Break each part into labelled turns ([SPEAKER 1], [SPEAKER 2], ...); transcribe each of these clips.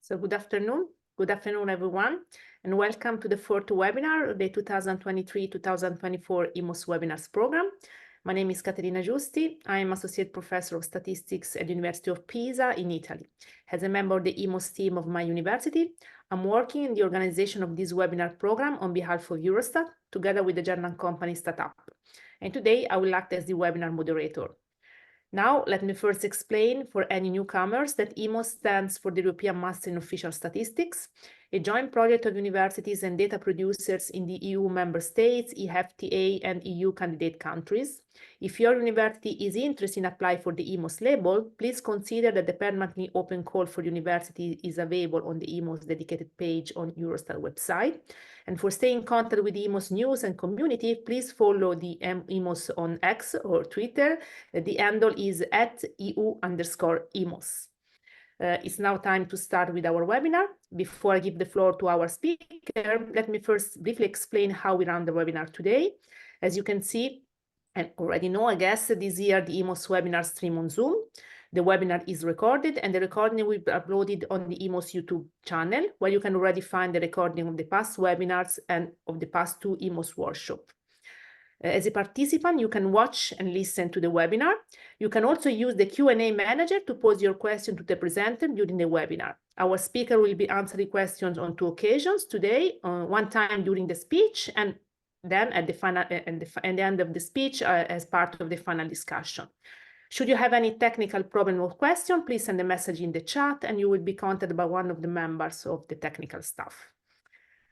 [SPEAKER 1] So good afternoon. Good afternoon, everyone, and welcome to the fourth webinar of the 2023-2024 IMOS Webinars program. My name is Caterina Giusti. I am Associate Professor of Statistics at the University of Pisa in Italy. As a member of the IMOS team of my university, I'm working in the organization of this webinar program on behalf of Eurostat, together with the German company Startup. And today I will act as the webinar moderator. Now, let me first explain for any newcomers that IMOS stands for the European Master in Official Statistics, a joint project of universities and data producers in the EU member states, EFTA, and EU candidate countries. If your university is interested in applying for the IMOS label, please consider that the permanently open call for university is available on the IMOS dedicated page on Eurostat website. And for staying in contact with the IMOS news and community, please follow the IMOS on X or Twitter. The handle is @EU_IMOS. It's now time to start with our webinar. Before I give the floor to our speaker, let me first briefly explain how we run the webinar today. As you can see, and already know, I guess, this year the IMOS webinar stream on Zoom. The webinar is recorded, and the recording will be uploaded on the IMOS YouTube channel, where you can already find the recording of the past webinars and of the past two IMOS workshops. As a participant, you can watch and listen to the webinar. You can also use the Q&A manager to pose your question to the presenter during the webinar. Our speaker will be answering questions on two occasions today, one time during the speech, and then at the end of the speech as part of the final discussion. Should you have any technical problem or question, please send a message in the chat and you will be contacted by one of the members of the technical staff.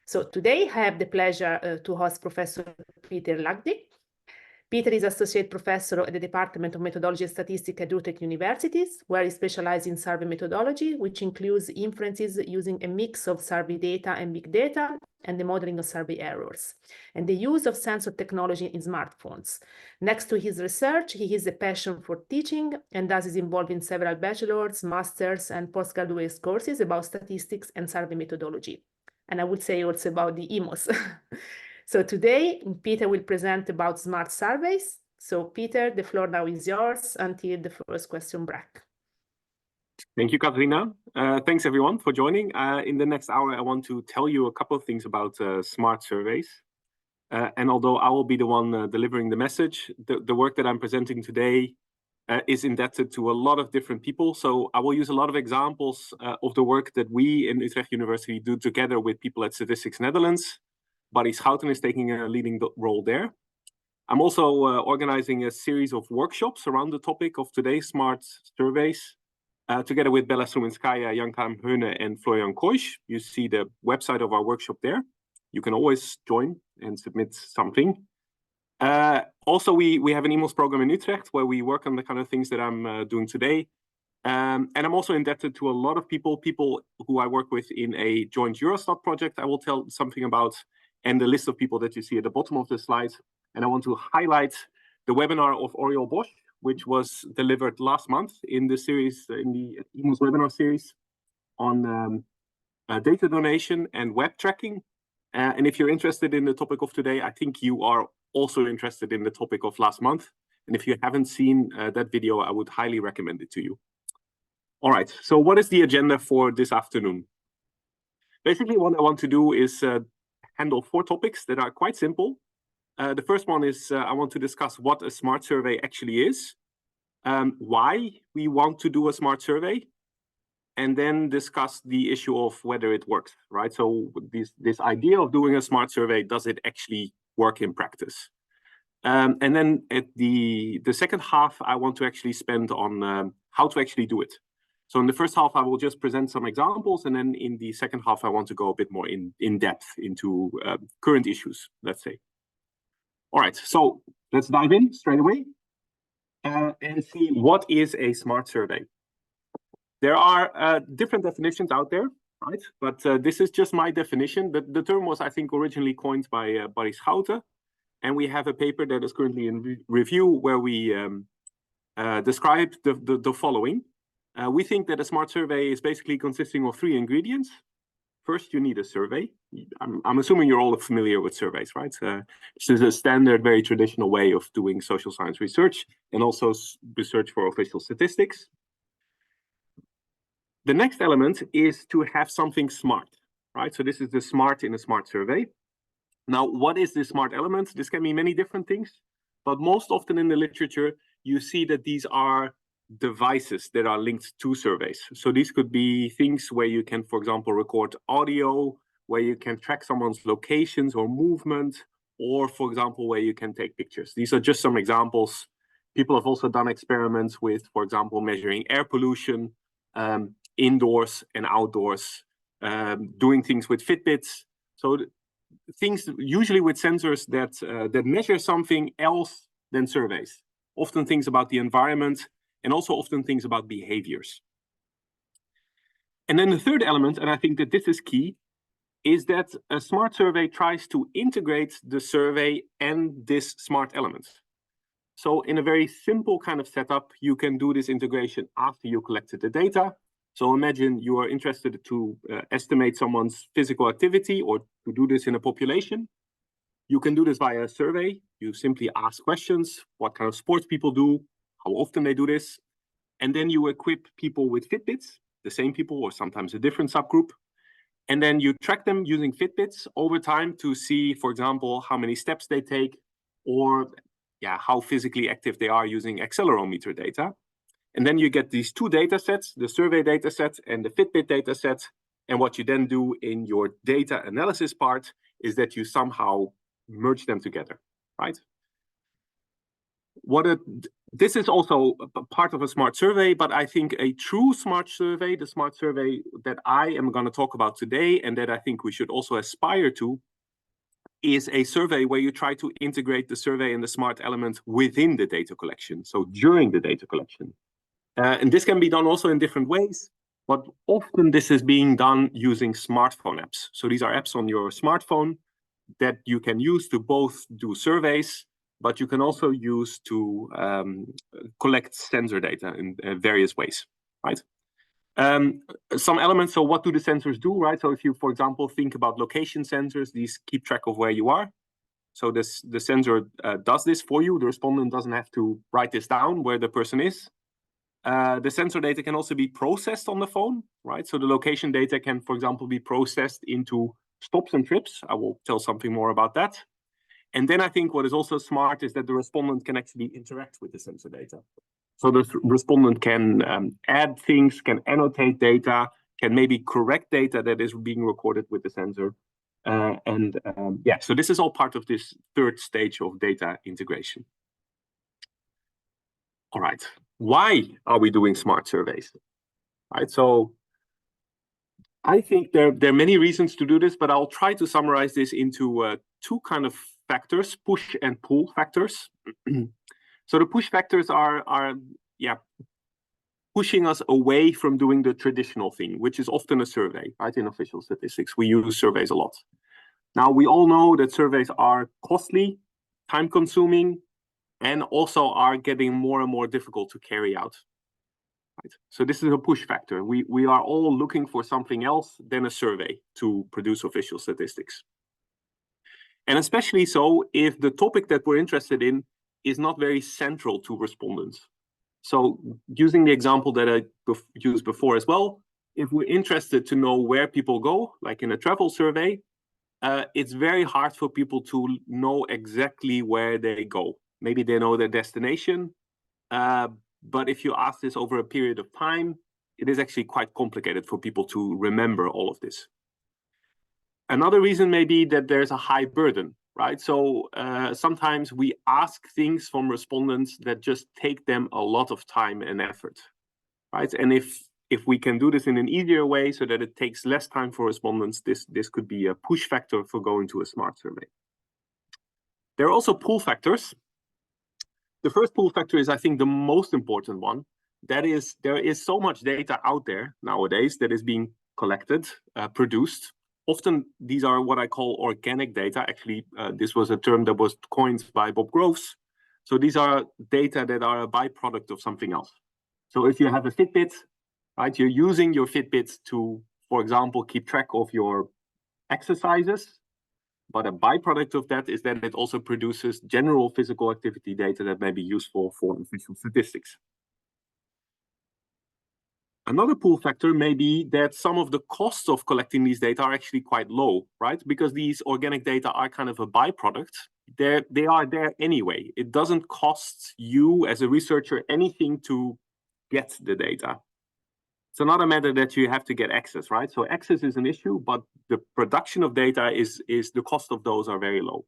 [SPEAKER 1] So today I have the pleasure to host Professor Peter Lugtig. Peter is Associate Professor at the Department of Methodology and Statistics at Lugtig Universities, where he specializes in survey methodology, which includes inferences using a mix of survey data and big data, and the modeling of survey errors, and the use of sensor technology in smartphones. Next to his research, he has a passion for teaching, and thus is involved in several bachelor's, master's, and postgraduate courses about statistics and survey methodology. And I would say also about the IMOS. So today, Peter will present about smart surveys. So Peter, the floor now is yours until the first question break.
[SPEAKER 2] Thank you, Katrina. Thanks everyone for joining. In the next hour, I want to tell you a couple of things about smart surveys. And although I will be the one delivering the message, the work that I'm presenting today is indebted to a lot of different people. So I will use a lot of examples of the work that we in Utrecht University do together with people at Statistics Netherlands. Barry Schouten is taking a leading role there. I'm also organizing a series of workshops around the topic of today's smart surveys, together with Bella Struminskaya, Jan-Karim Heune, and Florian Koisch. You see the website of our workshop there. You can always join and submit something. Also, we have an IMOS program in Utrecht where we work on the kind of things that I'm doing today. And I'm also indebted to a lot of people who I work with in a joint Eurostat project I will tell something about, and the list of people that you see at the bottom of the slide. And I want to highlight the webinar of Oriol Bosch, which was delivered last month in the series, in the IMOS webinar series on data donation and web tracking. And if you're interested in the topic of today, I think you are also interested in the topic of last month. And if you haven't seen that video, I would highly recommend it to you. All right, so what is the agenda for this afternoon? Basically, what I want to do is handle four topics that are quite simple. The first one is I want to discuss what a smart survey actually is, why we want to do a smart survey, and then discuss the issue of whether it works, right? So this idea of doing a smart survey, does it actually work in practice? And then at the second half, I want to actually spend on how to actually do it. So in the first half, I will just present some examples, and then in the second half, I want to go a bit more in depth into current issues, let's say. All right, so let's dive in straight away and see what is a smart survey. There are different definitions out there, right? But this is just my definition. The term was, I think, originally coined by Barry Schouten, and we have a paper that is currently in review where we describe the following. We think that a smart survey is basically consisting of three ingredients. First, you need a survey. I'm assuming you're all familiar with surveys, right? This is a standard, very traditional way of doing social science research and also research for official statistics. The next element is to have something smart, right? So this is the smart in a smart survey. Now, what is this smart element? This can be many different things, but most often in the literature, you see that these are devices that are linked to surveys. So these could be things where you can, for example, record audio, where you can track someone's locations or movement, or, for example, where you can take pictures. These are just some examples. People have also done experiments with, for example, measuring air pollution, indoors and outdoors, doing things with Fitbits. So things usually with sensors that measure something else than surveys. Often things about the environment and also often things about behaviors. And then the third element, and I think that this is key, is that a smart survey tries to integrate the survey and this smart element. So in a very simple kind of setup, you can do this integration after you collected the data. So imagine you are interested to estimate someone's physical activity or to do this in a population. You can do this via a survey. You simply ask questions, what kind of sports people do, how often they do this. And then you equip people with Fitbits, the same people or sometimes a different subgroup. And then you track them using Fitbits over time to see, for example, how many steps they take or how physically active they are using accelerometer data. And then you get these two data sets, the survey data set and the Fitbit data set. And what you then do in your data analysis part is that you somehow merge them together, right? This is also a part of a smart survey, but I think a true smart survey, the smart survey that I am going to talk about today and that I think we should also aspire to, is a survey where you try to integrate the survey and the smart element within the data collection, so during the data collection. And this can be done also in different ways, but often this is being done using smartphone apps. So these are apps on your smartphone that you can use to both do surveys, but you can also use to collect sensor data in various ways, right? Some elements, so what do the sensors do, right? So if you, for example, think about location sensors, these keep track of where you are. So the sensor does this for you. The respondent doesn't have to write this down where the person is. The sensor data can also be processed on the phone, right? So the location data can, for example, be processed into stops and trips. I will tell something more about that. And then I think what is also smart is that the respondent can actually interact with the sensor data. So the respondent can add things, can annotate data, can maybe correct data that is being recorded with the sensor. So this is all part of this third stage of data integration. All right, why are we doing smart surveys? Right, so I think there are many reasons to do this, but I'll try to summarize this into two kind of factors, push and pull factors. So the push factors are pushing us away from doing the traditional thing, which is often a survey, right? In official statistics, we use surveys a lot. Now, we all know that surveys are costly, time-consuming, and also are getting more and more difficult to carry out. Right? So this is a push factor. We are all looking for something else than a survey to produce official statistics. And especially so if the topic that we're interested in is not very central to respondents. So using the example that I used before as well, if we're interested to know where people go, like in a travel survey, it's very hard for people to know exactly where they go. Maybe they know their destination, but if you ask this over a period of time, it is actually quite complicated for people to remember all of this. Another reason may be that there's a high burden, right? So sometimes we ask things from respondents that just take them a lot of time and effort, right? And if we can do this in an easier way so that it takes less time for respondents, this could be a push factor for going to a smart survey. There are also pull factors. The first pull factor is, I think, the most important one. That is, there is so much data out there nowadays that is being collected, produced. Often these are what I call organic data. Actually, this was a term that was coined by Bob Groves. So these are data that are a byproduct of something else. So if you have a Fitbit, right, you're using your Fitbit to, for example, keep track of your exercises. But a byproduct of that is that it also produces general physical activity data that may be useful for official statistics. Another pull factor may be that some of the costs of collecting these data are actually quite low, right? Because these organic data are kind of a byproduct. They are there anyway. It doesn't cost you as a researcher anything to get the data. It's another matter that you have to get access, right? So access is an issue, but the production of data is the cost of those are very low.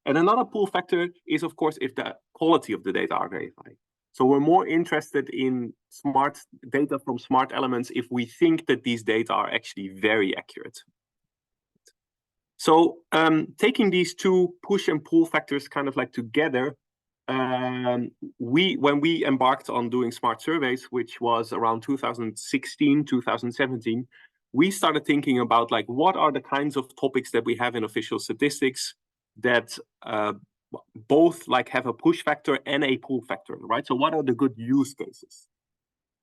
[SPEAKER 2] And another pull factor is, of course, if the quality of the data are very high. So we're more interested in smart data from smart elements if we think that these data are actually very accurate. So taking these two push and pull factors kind of like together, when we embarked on doing smart surveys, which was around 2016, 2017, we started thinking about like what are the kinds of topics that we have in official statistics that both like have a push factor and a pull factor, right? So what are the good use cases?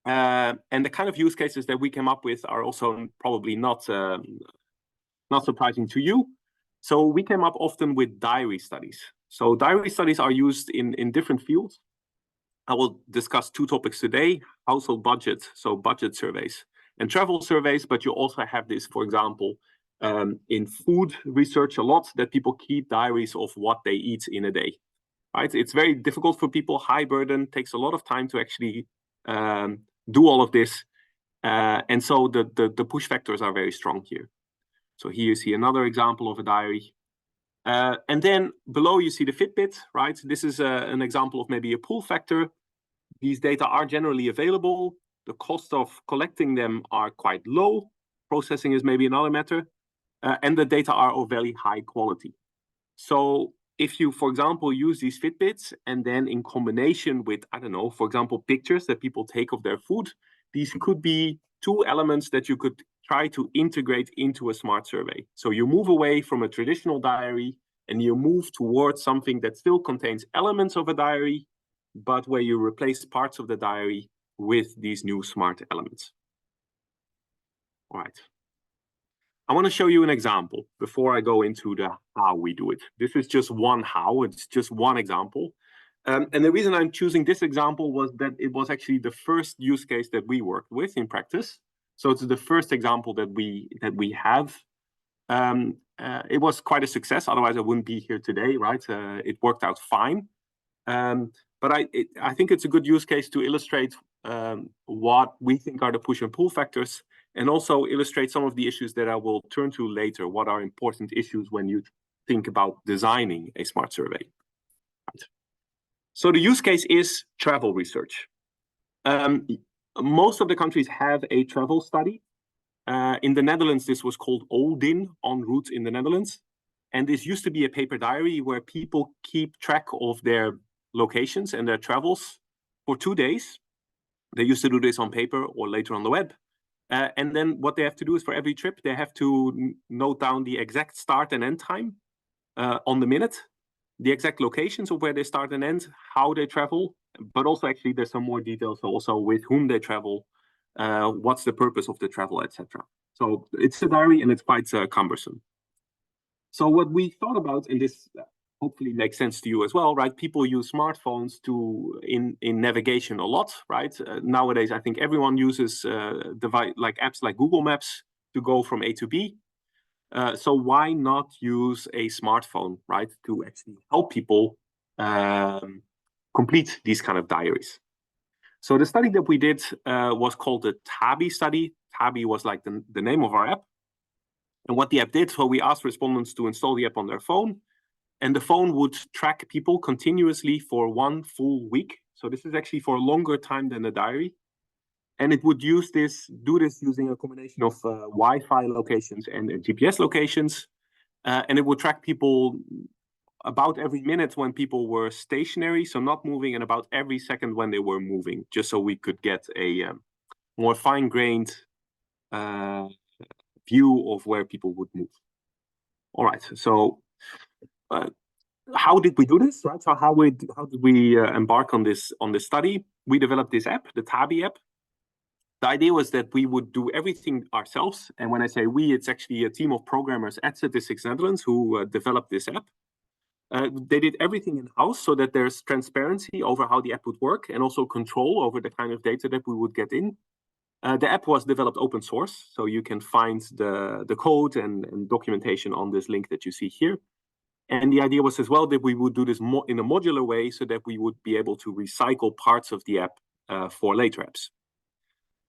[SPEAKER 2] And the kind of use cases that we came up with are also probably not surprising to you. So we came up often with diary studies. So diary studies are used in different fields. I will discuss two topics today: household budget, so budget surveys, and travel surveys. But you also have this, for example, in food research a lot, that people keep diaries of what they eat in a day, right? It's very difficult for people, high burden, takes a lot of time to actually do all of this. And so the push factors are very strong here. So here you see another example of a diary. And then below you see the Fitbit, right? This is an example of maybe a pull factor. These data are generally available. The cost of collecting them are quite low. Processing is maybe another matter. And the data are of very high quality. So if you, for example, use these Fitbits and then in combination with, I don't know, for example, pictures that people take of their food, these could be two elements that you could try to integrate into a smart survey. So you move away from a traditional diary and you move towards something that still contains elements of a diary, but where you replace parts of the diary with these new smart elements. All right. I want to show you an example before I go into the how we do it. This is just one how, it's just one example. And the reason I'm choosing this example was that it was actually the first use case that we worked with in practice. So it's the first example that we have. It was quite a success, otherwise I wouldn't be here today, right? It worked out fine. But I think it's a good use case to illustrate what we think are the push and pull factors, and also illustrate some of the issues that I will turn to later. What are important issues when you think about designing a smart survey? Right. So the use case is travel research. Most of the countries have a travel study. In the Netherlands, this was called ODIN, En route in the Netherlands. And this used to be a paper diary where people keep track of their locations and their travels for 2 days. They used to do this on paper or later on the web. And then what they have to do is for every trip, they have to note down the exact start and end time on the minute, the exact locations of where they start and end, how they travel, but also actually there's some more details also with whom they travel, what's the purpose of the travel, etc. So it's a diary and it's quite cumbersome. So what we thought about, and this hopefully makes sense to you as well, right? People use smartphones in navigation a lot, right? Nowadays, I think everyone uses like apps like Google Maps to go from A to B. So why not use a smartphone, right, to actually help people complete these kind of diaries? So the study that we did was called the TABI study. TABI was like the name of our app. And what the app did, so we asked respondents to install the app on their phone, and the phone would track people continuously for 1 full week. So this is actually for a longer time than a diary. And it would do this using a combination of Wi-Fi locations and GPS locations. And it would track people about every minute when people were stationary, so not moving, and about every second when they were moving, just so we could get a more fine-grained view of where people would move. All right, so how did we do this, right? So how did we embark on this study? We developed this app, the TABI app. The idea was that we would do everything ourselves. And when I say we, it's actually a team of programmers at Statistics Netherlands who developed this app. They did everything in-house so that there's transparency over how the app would work and also control over the kind of data that we would get in. The app was developed open source, so you can find the code and documentation on this link that you see here. And the idea was as well that we would do this in a modular way so that we would be able to recycle parts of the app for later apps.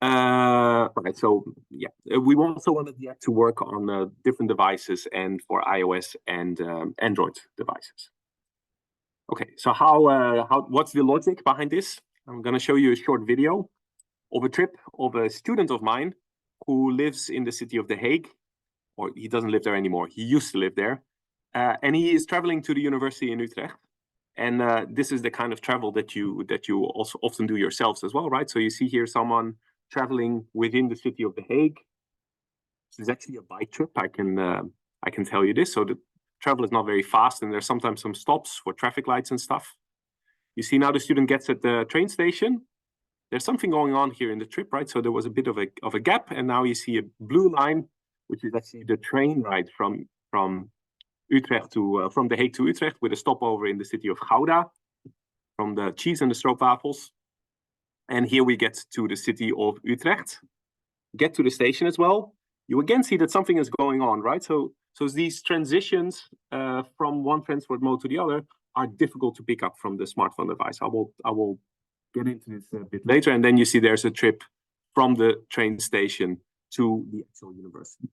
[SPEAKER 2] Right, so yeah, we also wanted the app to work on different devices and for iOS and Android devices. Okay, so what's the logic behind this? I'm going to show you a short video of a trip of a student of mine who lives in the city of The Hague, or he doesn't live there anymore. He used to live there. And he is traveling to the university in Utrecht. And this is the kind of travel that you also often do yourselves as well, right? So you see here someone traveling within the city of The Hague. This is actually a bike trip. I can tell you this. So the travel is not very fast, and there's sometimes some stops for traffic lights and stuff. You see now the student gets at the train station. There's something going on here in the trip, right? So there was a bit of a gap, and now you see a blue line, which is actually the train ride from Utrecht to from The Hague to Utrecht, with a stopover in the city of Gouda from the cheese and the stroopwafels. And here we get to the city of Utrecht, get to the station as well. You again see that something is going on, right? So these transitions from one transport mode to the other are difficult to pick up from the smartphone device. I will get into this a bit later. And then you see there's a trip from the train station to the actual university.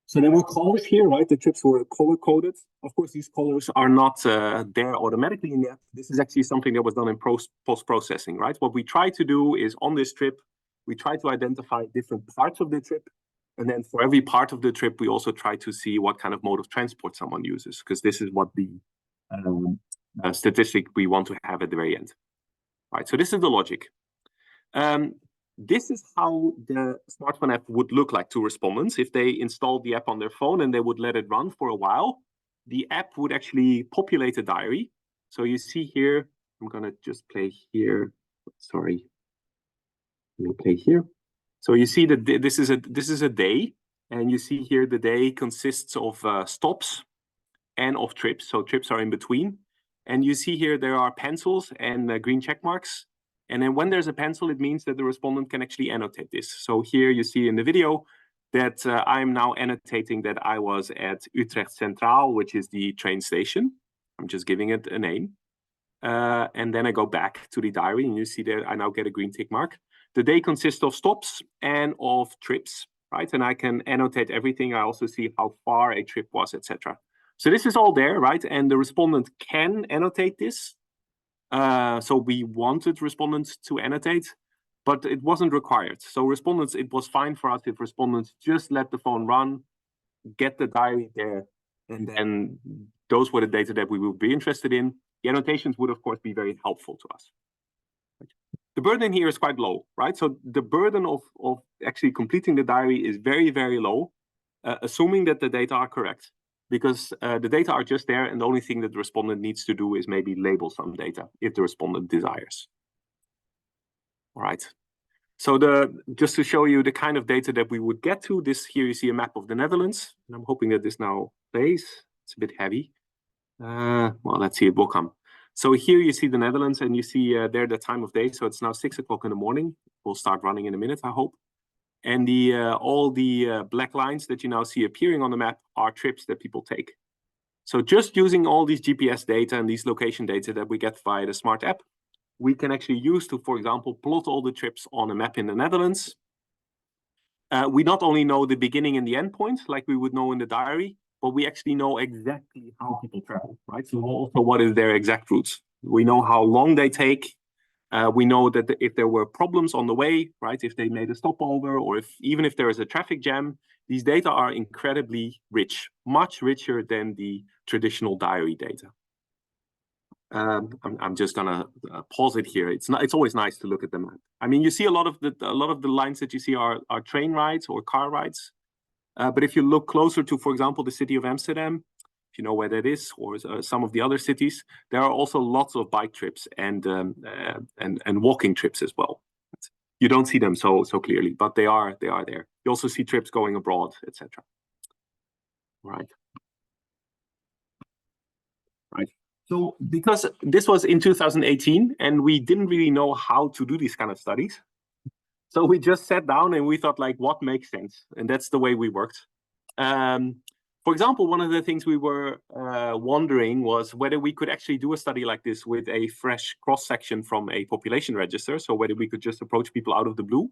[SPEAKER 2] So there were colors here, right? The trips were color-coded. Of course, these colors are not there automatically in the app. This is actually something that was done in post-processing, right? What we try to do is on this trip, we try to identify different parts of the trip. And then for every part of the trip, we also try to see what kind of mode of transport someone uses, because this is what the statistic we want to have at the very end. Right, so this is the logic. This is how the smartphone app would look like to respondents if they installed the app on their phone and they would let it run for a while. The app would actually populate a diary. So you see here, I'm going to just play here. Sorry, let me play here. So you see that this is a day, and you see here the day consists of stops and of trips. So trips are in between. And you see here there are pencils and green check marks. And then when there's a pencil, it means that the respondent can actually annotate this. So here you see in the video that I'm now annotating that I was at Utrecht Centraal, which is the train station. I'm just giving it a name. And then I go back to the diary, and you see that I now get a green tick mark. The day consists of stops and of trips, right? And I can annotate everything. I also see how far a trip was, etc. So this is all there, right? And the respondent can annotate this. So we wanted respondents to annotate, but it wasn't required. So respondents, it was fine for us if respondents just let the phone run, get the diary there, and then those were the data that we would be interested in. The annotations would, of course, be very helpful to us. The burden here is quite low, right? So the burden of actually completing the diary is very, very low, assuming that the data are correct, because the data are just there, and the only thing that the respondent needs to do is maybe label some data if the respondent desires. All right. So just to show you the kind of data that we would get to, this here you see a map of the Netherlands, and I'm hoping that this now plays. It's a bit heavy. Well, let's see, it will come. So here you see the Netherlands, and you see there the time of day. So it's now 6 o'clock in the morning. We'll start running in a minute, I hope. And all the black lines that you now see appearing on the map are trips that people take. So just using all these GPS data and these location data that we get via the smart app, we can actually use to, for example, plot all the trips on a map in the Netherlands. We not only know the beginning and the end point, like we would know in the diary, but we actually know exactly how people travel, right? So also what is their exact routes. We know how long they take. We know that if there were problems on the way, right, if they made a stopover, or even if there is a traffic jam, these data are incredibly rich, much richer than the traditional diary data. I'm just gonna pause it here. It's always nice to look at the map. I mean, you see a lot of the lines that you see are train rides or car rides. But if you look closer to, for example, the city of Amsterdam, if you know where that is, or some of the other cities, there are also lots of bike trips and walking trips as well. You don't see them so clearly, but they are there. You also see trips going abroad, etc. Right. So because this was in 2018, and we didn't really know how to do these kind of studies, So we just sat down and we thought, like, what makes sense? And that's the way we worked. For example, one of the things we were wondering was whether we could actually do a study like this with a fresh cross-section from a population register. So whether we could just approach people out of the blue,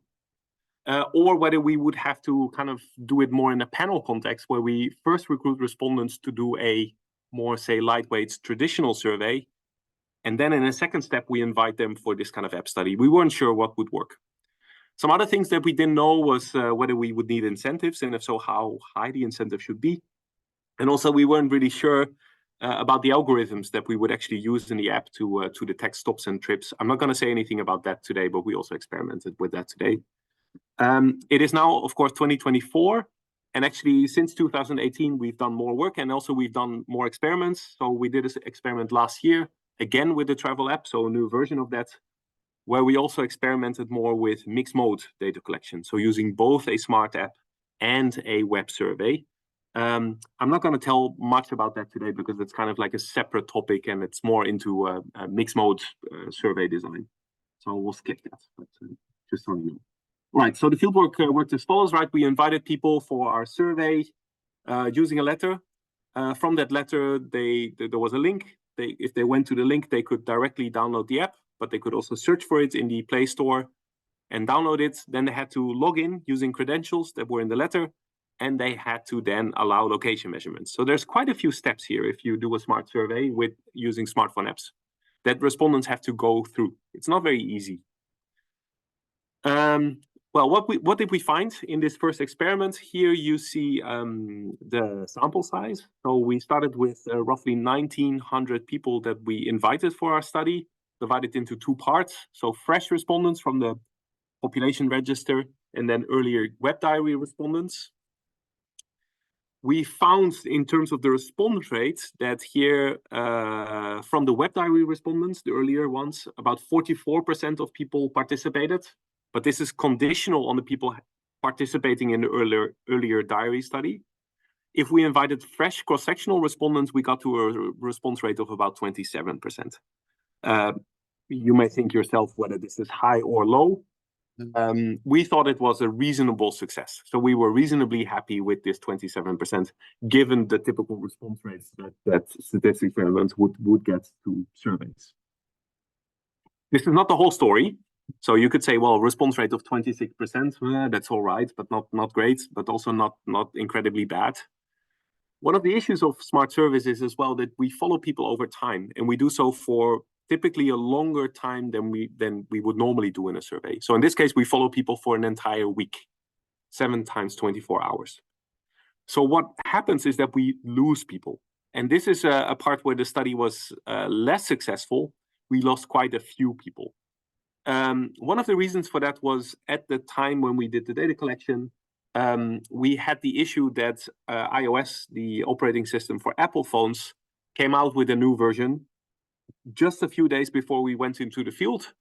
[SPEAKER 2] or whether we would have to kind of do it more in a panel context where we first recruit respondents to do a more, say, lightweight traditional survey. And then in a second step, we invite them for this kind of app study. We weren't sure what would work. Some other things that we didn't know was whether we would need incentives, and if so, how high the incentive should be. And also, we weren't really sure about the algorithms that we would actually use in the app to detect stops and trips. I'm not going to say anything about that today, but we also experimented with that today. It is now, of course, 2024. And actually, since 2018, we've done more work, and also we've done more experiments. So we did this experiment last year, again with the travel app, so a new version of that, where we also experimented more with mixed mode data collection. So using both a smart app and a web survey. I'm not going to tell much about that today because it's kind of like a separate topic and it's more into a mixed mode survey design. So we'll skip that, but just so you know. Right, so the fieldwork worked as follows, right? We invited people for our survey using a letter. From that letter, there was a link. If they went to the link, they could directly download the app, but they could also search for it in the Play Store and download it. Then they had to log in using credentials that were in the letter, and they had to then allow location measurements. So there's quite a few steps here if you do a smart survey with using smartphone apps that respondents have to go through. It's not very easy. Well, what did we find in this first experiment? Here you see the sample size. So we started with roughly 1,900 people that we invited for our study, divided into two parts. So fresh respondents from the population register and then earlier web diary respondents. We found in terms of the response rate that here from the web diary respondents, the earlier ones, about 44% of people participated. But this is conditional on the people participating in the earlier diary study. If we invited fresh cross-sectional respondents, we got to a response rate of about 27%. You may think yourself whether this is high or low. We thought it was a reasonable success. So we were reasonably happy with this 27%, given the typical response rates that statistics experiments would get to surveys. This is not the whole story. So you could say, well, response rate of 26%, that's all right, but not great, but also not incredibly bad. One of the issues of smart surveys is as well that we follow people over time, and we do so for typically a longer time than we would normally do in a survey. So in this case, we follow people for an entire week, 7 times 24 hours. So what happens is that we lose people. And this is a part where the study was less successful. We lost quite a few people. One of the reasons for that was at the time when we did the data collection, we had the issue that iOS, the operating system for Apple phones, came out with a new version just a few days before we went into the field.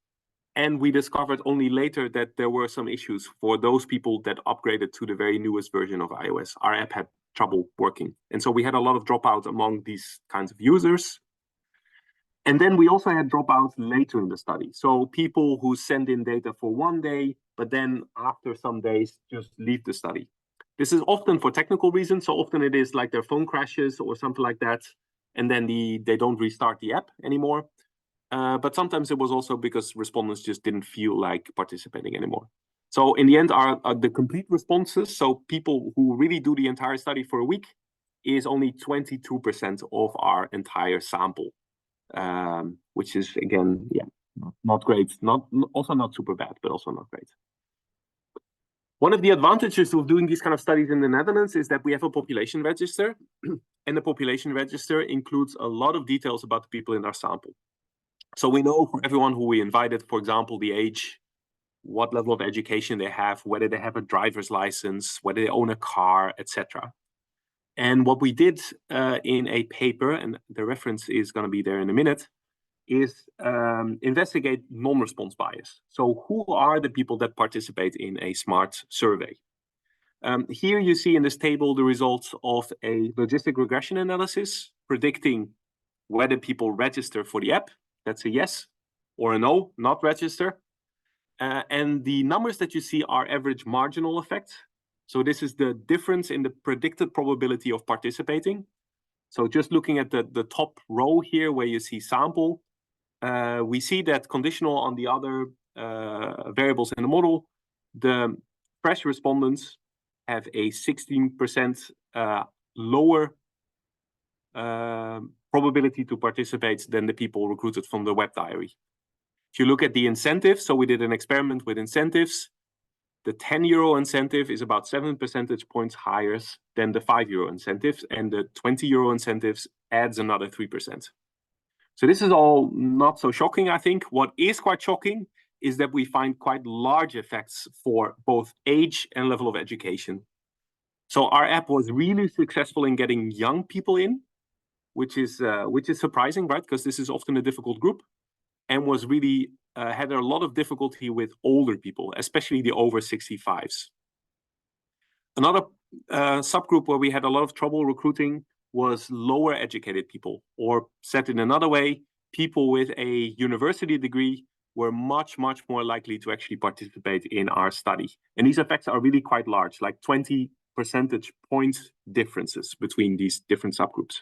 [SPEAKER 2] And we discovered only later that there were some issues for those people that upgraded to the very newest version of iOS. Our app had trouble working. And so we had a lot of dropouts among these kinds of users. And then we also had dropouts later in the study. So people who send in data for one day, but then after some days, just leave the study. This is often for technical reasons. So often it is like their phone crashes or something like that. And then they don't restart the app anymore. But sometimes it was also because respondents just didn't feel like participating anymore. So in the end, are the complete responses, so people who really do the entire study for a week, is only 22% of our entire sample. Which is, again, yeah, not great. Also not super bad, but also not great. One of the advantages of doing these kind of studies in the Netherlands is that we have a population register, and the population register includes a lot of details about the people in our sample. So we know for everyone who we invited, for example, the age, what level of education they have, whether they have a driver's license, whether they own a car, etc. And what we did in a paper, and the reference is going to be there in a minute, is investigate non-response bias. So who are the people that participate in a smart survey? Here you see in this table the results of a logistic regression analysis predicting whether people register for the app. That's a yes, or a no, not register. And the numbers that you see are average marginal effect. So this is the difference in the predicted probability of participating. So just looking at the top row here where you see sample, we see that conditional on the other variables in the model, the fresh respondents have a 16% lower probability to participate than the people recruited from the web diary. If you look at the incentives, so we did an experiment with incentives. The 10 euro incentive is about 7 percentage points higher than the 5 euro incentives, and the 20 euro incentives adds another 3%. So this is all not so shocking, I think. What is quite shocking is that we find quite large effects for both age and level of education. So our app was really successful in getting young people in, which is surprising, right? Because this is often a difficult group, and was really had a lot of difficulty with older people, especially the over 65s. Another subgroup where we had a lot of trouble recruiting was lower educated people, or said in another way, people with a university degree were much more likely to actually participate in our study. And these effects are really quite large, like 20 percentage point differences between these different subgroups.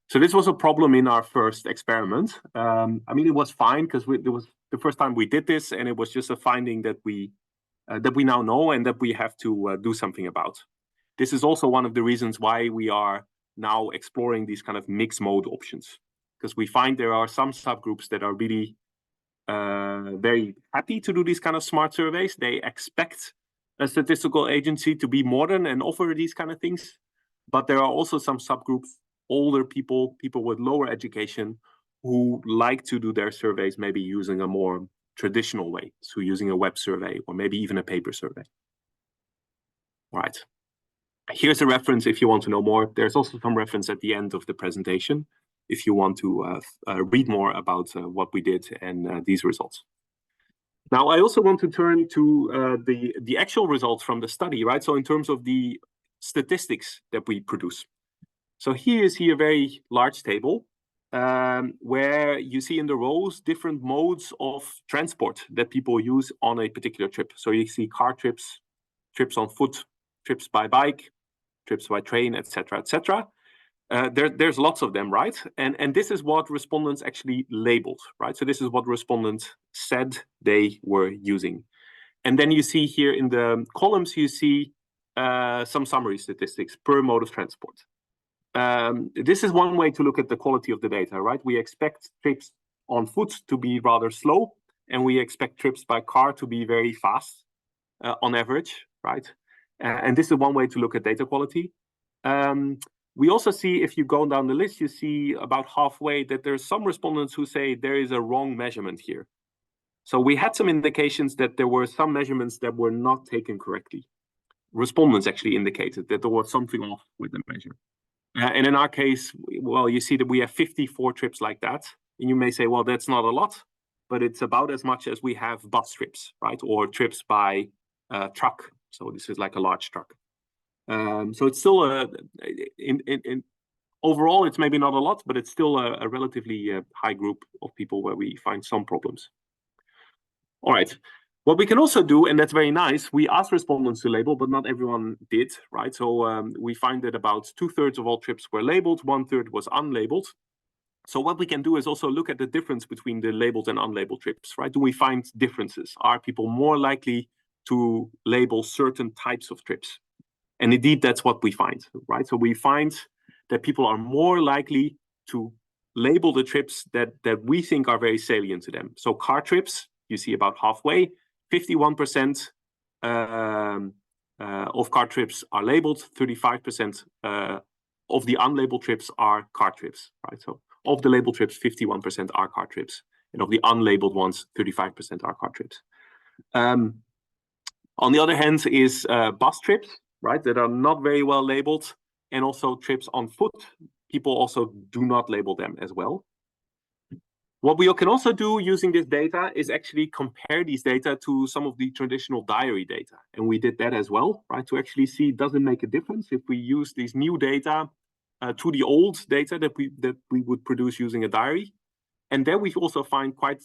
[SPEAKER 2] So this was a problem in our first experiment. I mean, it was fine because it was the first time we did this, and it was just a finding that we now know and that we have to do something about. This is also one of the reasons why we are now exploring these kind of mixed mode options, because we find there are some subgroups that are really very happy to do these kind of smart surveys. They expect a statistical agency to be modern and offer these kind of things. But there are also some subgroups, older people, people with lower education, who like to do their surveys maybe using a more traditional way, so using a web survey or maybe even a paper survey. Right. Here's a reference if you want to know more. There's also some reference at the end of the presentation if you want to read more about what we did and these results. Now, I also want to turn to the actual results from the study, right? So in terms of the statistics that we produce. So here you see a very large table where you see in the rows different modes of transport that people use on a particular trip. So you see car trips, trips on foot, trips by bike, trips by train, etc., etc. There's lots of them, right? And this is what respondents actually labeled, right? So this is what respondents said they were using. And then you see here in the columns, you see some summary statistics per mode of transport. This is one way to look at the quality of the data, right? We expect trips on foot to be rather slow, and we expect trips by car to be very fast on average, right? And this is one way to look at data quality. We also see, if you go down the list, you see about halfway that there's some respondents who say there is a wrong measurement here. So we had some indications that there were some measurements that were not taken correctly. Respondents actually indicated that there was something off with the measure. And in our case, well, you see that we have 54 trips like that. And you may say, well, that's not a lot, but it's about as much as we have bus trips, right? Or trips by truck. So this is like a large truck. So it's still overall, it's maybe not a lot, but it's still a relatively high group of people where we find some problems. All right. What we can also do, and that's very nice, we asked respondents to label, but not everyone did, right? So we find that about 2/3 of all trips were labeled, 1/3 was unlabeled. So what we can do is also look at the difference between the labeled and unlabeled trips, right? Do we find differences? Are people more likely to label certain types of trips? And indeed, that's what we find, right? So we find that people are more likely to label the trips that we think are very salient to them. So car trips, you see about halfway, 51% of car trips are labeled, 35% of the unlabeled trips are car trips, right? So of the labeled trips, 51% are car trips, and of the unlabeled ones, 35% are car trips. On the other hand is bus trips, right, that are not very well labeled, and also trips on foot. People also do not label them as well. What we can also do using this data is actually compare these data to some of the traditional diary data. And we did that as well, right, to actually see, does it make a difference if we use these new data to the old data that we would produce using a diary. And there we also find quite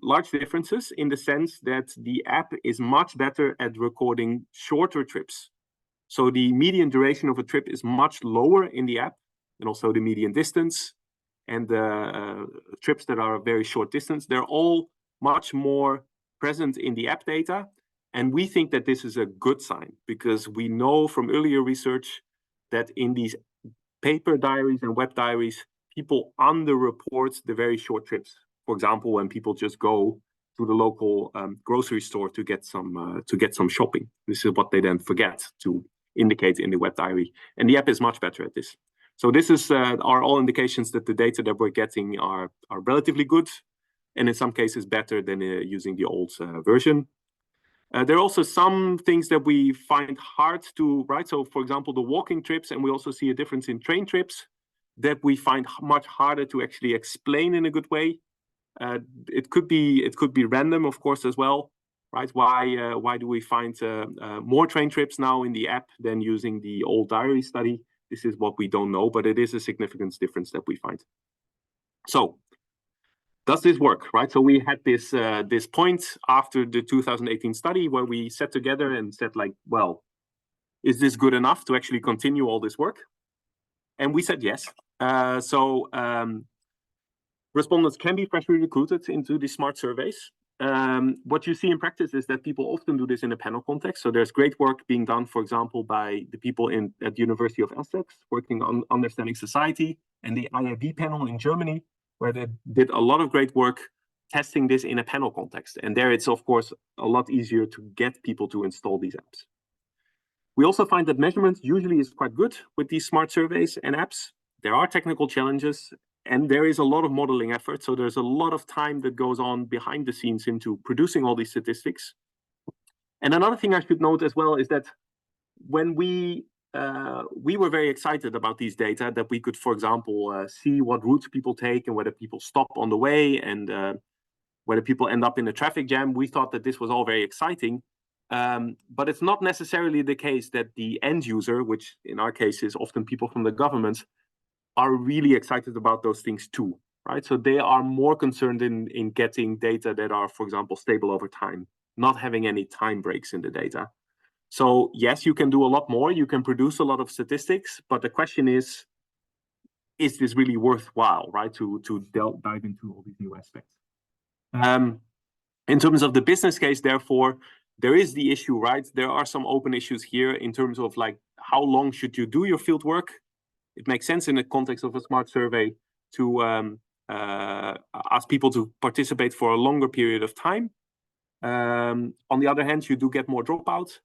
[SPEAKER 2] large differences in the sense that the app is much better at recording shorter trips. So the median duration of a trip is much lower in the app, and also the median distance and the trips that are a very short distance. They're all much more present in the app data. And we think that this is a good sign because we know from earlier research that in these paper diaries and web diaries, people underreport the very short trips. For example, when people just go to the local grocery store to get some shopping. This is what they then forget to indicate in the web diary. And the app is much better at this. So this is are all indications that the data that we're getting are relatively good, and in some cases better than using the old version. There are also some things that we find hard to write. So, for example, the walking trips, and we also see a difference in train trips that we find much harder to actually explain in a good way. It could be random, of course, as well, right? Why do we find more train trips now in the app than using the old diary study? This is what we don't know, but it is a significant difference that we find. So, does this work, right? So we had this point after the 2018 study where we sat together and said, like, well, is this good enough to actually continue all this work? And we said yes. Respondents can be freshly recruited into these smart surveys. What you see in practice is that people often do this in a panel context. So there's great work being done, for example, by the people at the University of Essex working on understanding society and the IIB panel in Germany, where they did a lot of great work testing this in a panel context. And there it's, of course, a lot easier to get people to install these apps. We also find that measurement usually is quite good with these smart surveys and apps. There are technical challenges, and there is a lot of modeling effort. So there's a lot of time that goes on behind the scenes into producing all these statistics. And another thing I should note as well is that when we were very excited about these data, that we could, for example, see what routes people take and whether people stop on the way and whether people end up in a traffic jam. We thought that this was all very exciting. But it's not necessarily the case that the end user, which in our case is often people from the government, are really excited about those things too, right? So they are more concerned in getting data that are, for example, stable over time, not having any time breaks in the data. So yes, you can do a lot more. You can produce a lot of statistics, but the question is this really worthwhile, right? To dive into all these new aspects. In terms of the business case, therefore, there is the issue, right? There are some open issues here in terms of like, how long should you do your field work? It makes sense in the context of a smart survey to ask people to participate for a longer period of time. On the other hand, you do get more dropouts,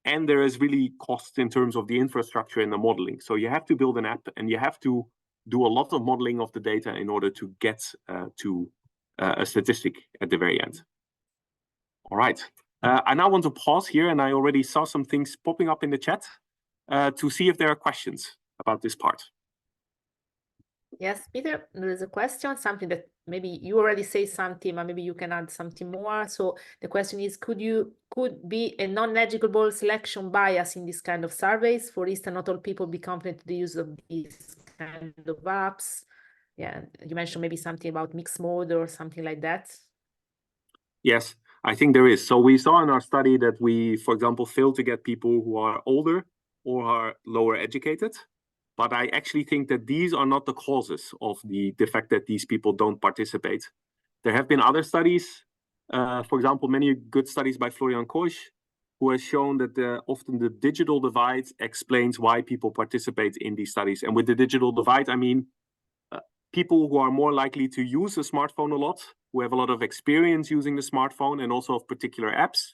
[SPEAKER 2] and there is really cost in terms of the infrastructure and the modeling. So you have to build an app, and you have to do a lot of modeling of the data in order to get to a statistic at the very end. All right. I now want to pause here, and I already saw some things popping up in the chat to see if there are questions about this part.
[SPEAKER 1] Yes, Peter, there is a question, something that maybe you already say something, but maybe you can add something more. So the question is, could be a non-negligible selection bias in this kind of surveys? For instance, not all people be confident in the use of these kind of apps. Yeah, you mentioned maybe something about mixed mode or something like that.
[SPEAKER 2] Yes, I think there is. So we saw in our study that we, for example, failed to get people who are older or are lower educated. But I actually think that these are not the causes of the fact that these people don't participate. There have been other studies, for example, many good studies by Florian Koch, who has shown that often the digital divide explains why people participate in these studies. And with the digital divide, I mean people who are more likely to use a smartphone a lot, who have a lot of experience using the smartphone and also of particular apps,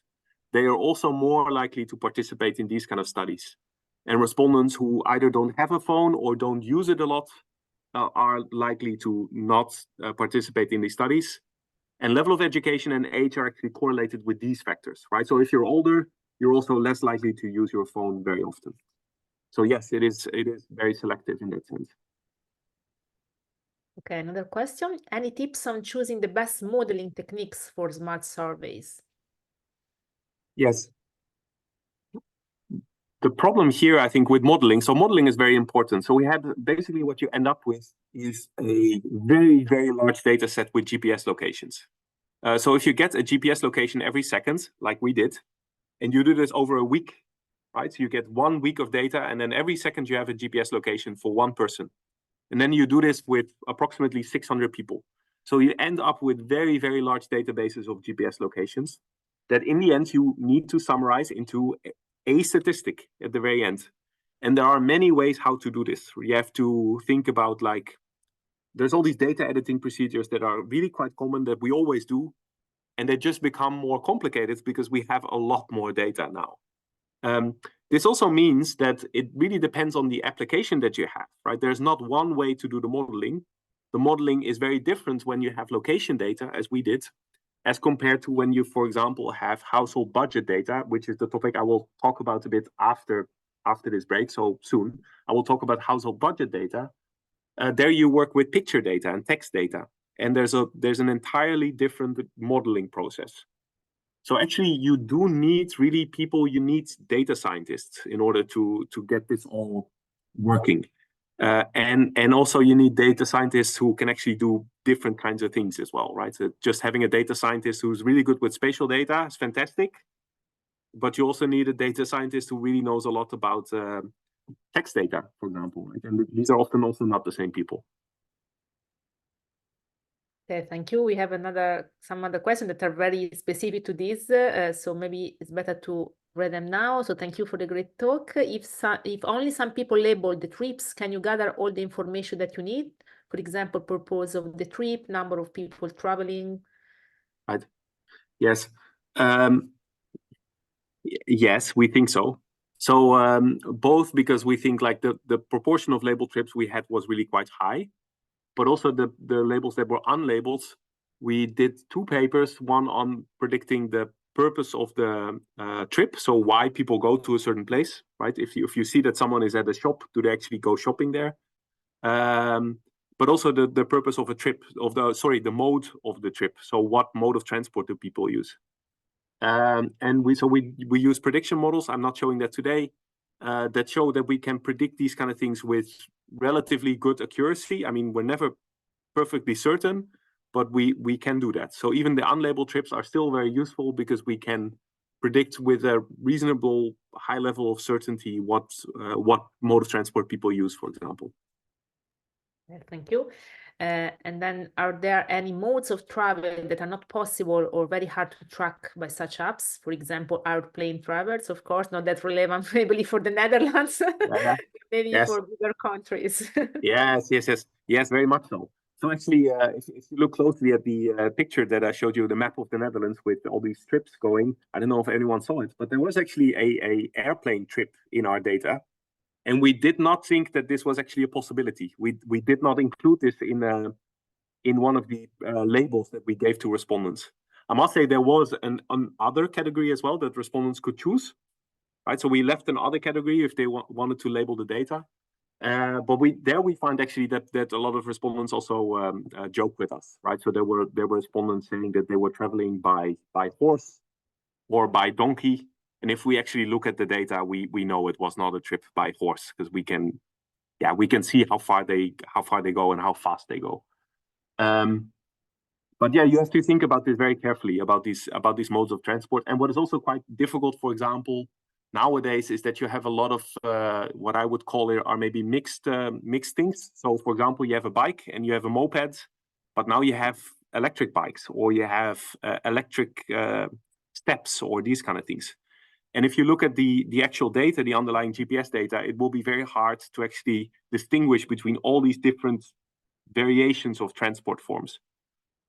[SPEAKER 2] they are also more likely to participate in these kind of studies. And respondents who either don't have a phone or don't use it a lot are likely to not participate in these studies. And level of education and age are actually correlated with these factors, right? So if you're older, you're also less likely to use your phone very often. So yes, it is very selective in that sense.
[SPEAKER 1] Okay, another question. Any tips on choosing the best modeling techniques for smart surveys?
[SPEAKER 2] Yes. The problem here, I think, with modeling, so modeling is very important. So we have basically what you end up with is a very, very large data set with GPS locations. So if you get a GPS location every second, like we did, and you do this over a week, right? So you get 1 week of data, and then every second you have a GPS location for one person. And then you do this with approximately 600 people. So you end up with very, very large databases of GPS locations that in the end you need to summarize into a statistic at the very end. And there are many ways how to do this. You have to think about, like, there's all these data editing procedures that are really quite common that we always do, and they just become more complicated because we have a lot more data now. This also means that it really depends on the application that you have, right? There's not one way to do the modeling. The modeling is very different when you have location data, as we did, as compared to when you, for example, have household budget data, which is the topic I will talk about a bit after this break. So soon, I will talk about household budget data. There you work with picture data and text data, and there's an entirely different modeling process. So actually, you do need really people. You need data scientists in order to get this all working, and also you need data scientists who can actually do different kinds of things as well, right? So just having a data scientist who's really good with spatial data is fantastic, but you also need a data scientist who really knows a lot about text data, for example. Right? And these are often also not the same people.
[SPEAKER 1] Okay, thank you. We have some other questions that are very specific to this, so maybe it's better to read them now. So thank you for the great talk. If only some people label the trips, can you gather all the information that you need? For example, purpose of the trip, number of people traveling.
[SPEAKER 2] Right. Yes. Yes, we think so. So both because we think like the proportion of labeled trips we had was really quite high, but also the labels that were unlabeled, we did 2 papers, one on predicting the purpose of the trip, so why people go to a certain place, right? If you see that someone is at a shop, do they actually go shopping there? But also the purpose of a trip, the mode of the trip. So what mode of transport do people use? And we use prediction models. I'm not showing that today. That show that we can predict these kind of things with relatively good accuracy. I mean, we're never perfectly certain, but we can do that. So even the unlabeled trips are still very useful because we can predict with a reasonable high level of certainty what mode of transport people use, for example.
[SPEAKER 1] Thank you. And then, are there any modes of travel that are not possible or very hard to track by such apps? For example, airplane travels, of course, not that relevant maybe for the Netherlands, maybe
[SPEAKER 2] yes.
[SPEAKER 1] for bigger countries.
[SPEAKER 2] Yes, very much so. So actually, if you look closely at the picture that I showed you, the map of the Netherlands with all these trips going, I don't know if anyone saw it, but there was actually a airplane trip in our data. And we did not think that this was actually a possibility. We did not include this in one of the labels that we gave to respondents. I must say there was an other category as well that respondents could choose, right? So we left an other category if they wanted to label the data. But we find actually that a lot of respondents also joke with us, right? So there were respondents saying that they were traveling by horse or by donkey. And if we actually look at the data, we know it was not a trip by horse because we can see how far they go and how fast they go. But yeah, you have to think about this very carefully about these modes of transport. And what is also quite difficult, for example, nowadays is that you have a lot of what I would call are maybe mixed things. So, for example, you have a bike and you have a moped, but now you have electric bikes or you have electric steps or these kind of things. And if you look at the actual data, the underlying GPS data, it will be very hard to actually distinguish between all these different variations of transport forms.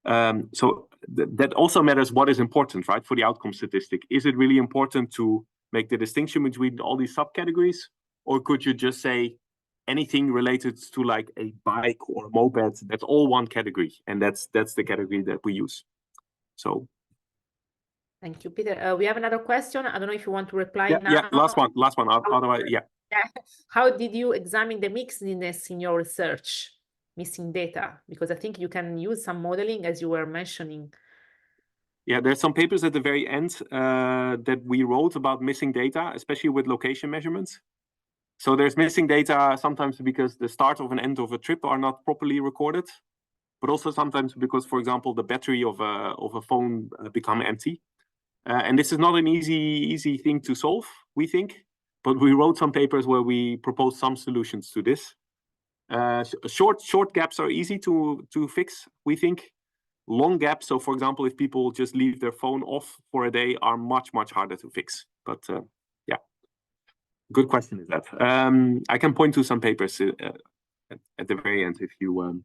[SPEAKER 2] So that also matters what is important, right, for the outcome statistic. Is it really important to make the distinction between all these subcategories? Or could you just say anything related to like a bike or a moped, that's all one category, and that's the category that we use. So.
[SPEAKER 1] Thank you, Peter. We have another question. I don't know if you want to reply now.
[SPEAKER 2] Yeah, last one. Otherwise, yeah.
[SPEAKER 1] How did you examine the mixedness in your research, missing data? Because I think you can use some modeling, as you were mentioning.
[SPEAKER 2] Yeah, there's some papers at the very end that we wrote about missing data, especially with location measurements. So there's missing data sometimes because the start of and end of a trip are not properly recorded. but also sometimes because, for example, the battery of a phone become empty. And this is not an easy thing to solve, we think, but we wrote some papers where we proposed some solutions to this. Short gaps are easy to fix, we think. Long gaps, so for example, if people just leave their phone off for a day, are much harder to fix. But yeah, good question is that. I can point to some papers at the very end if you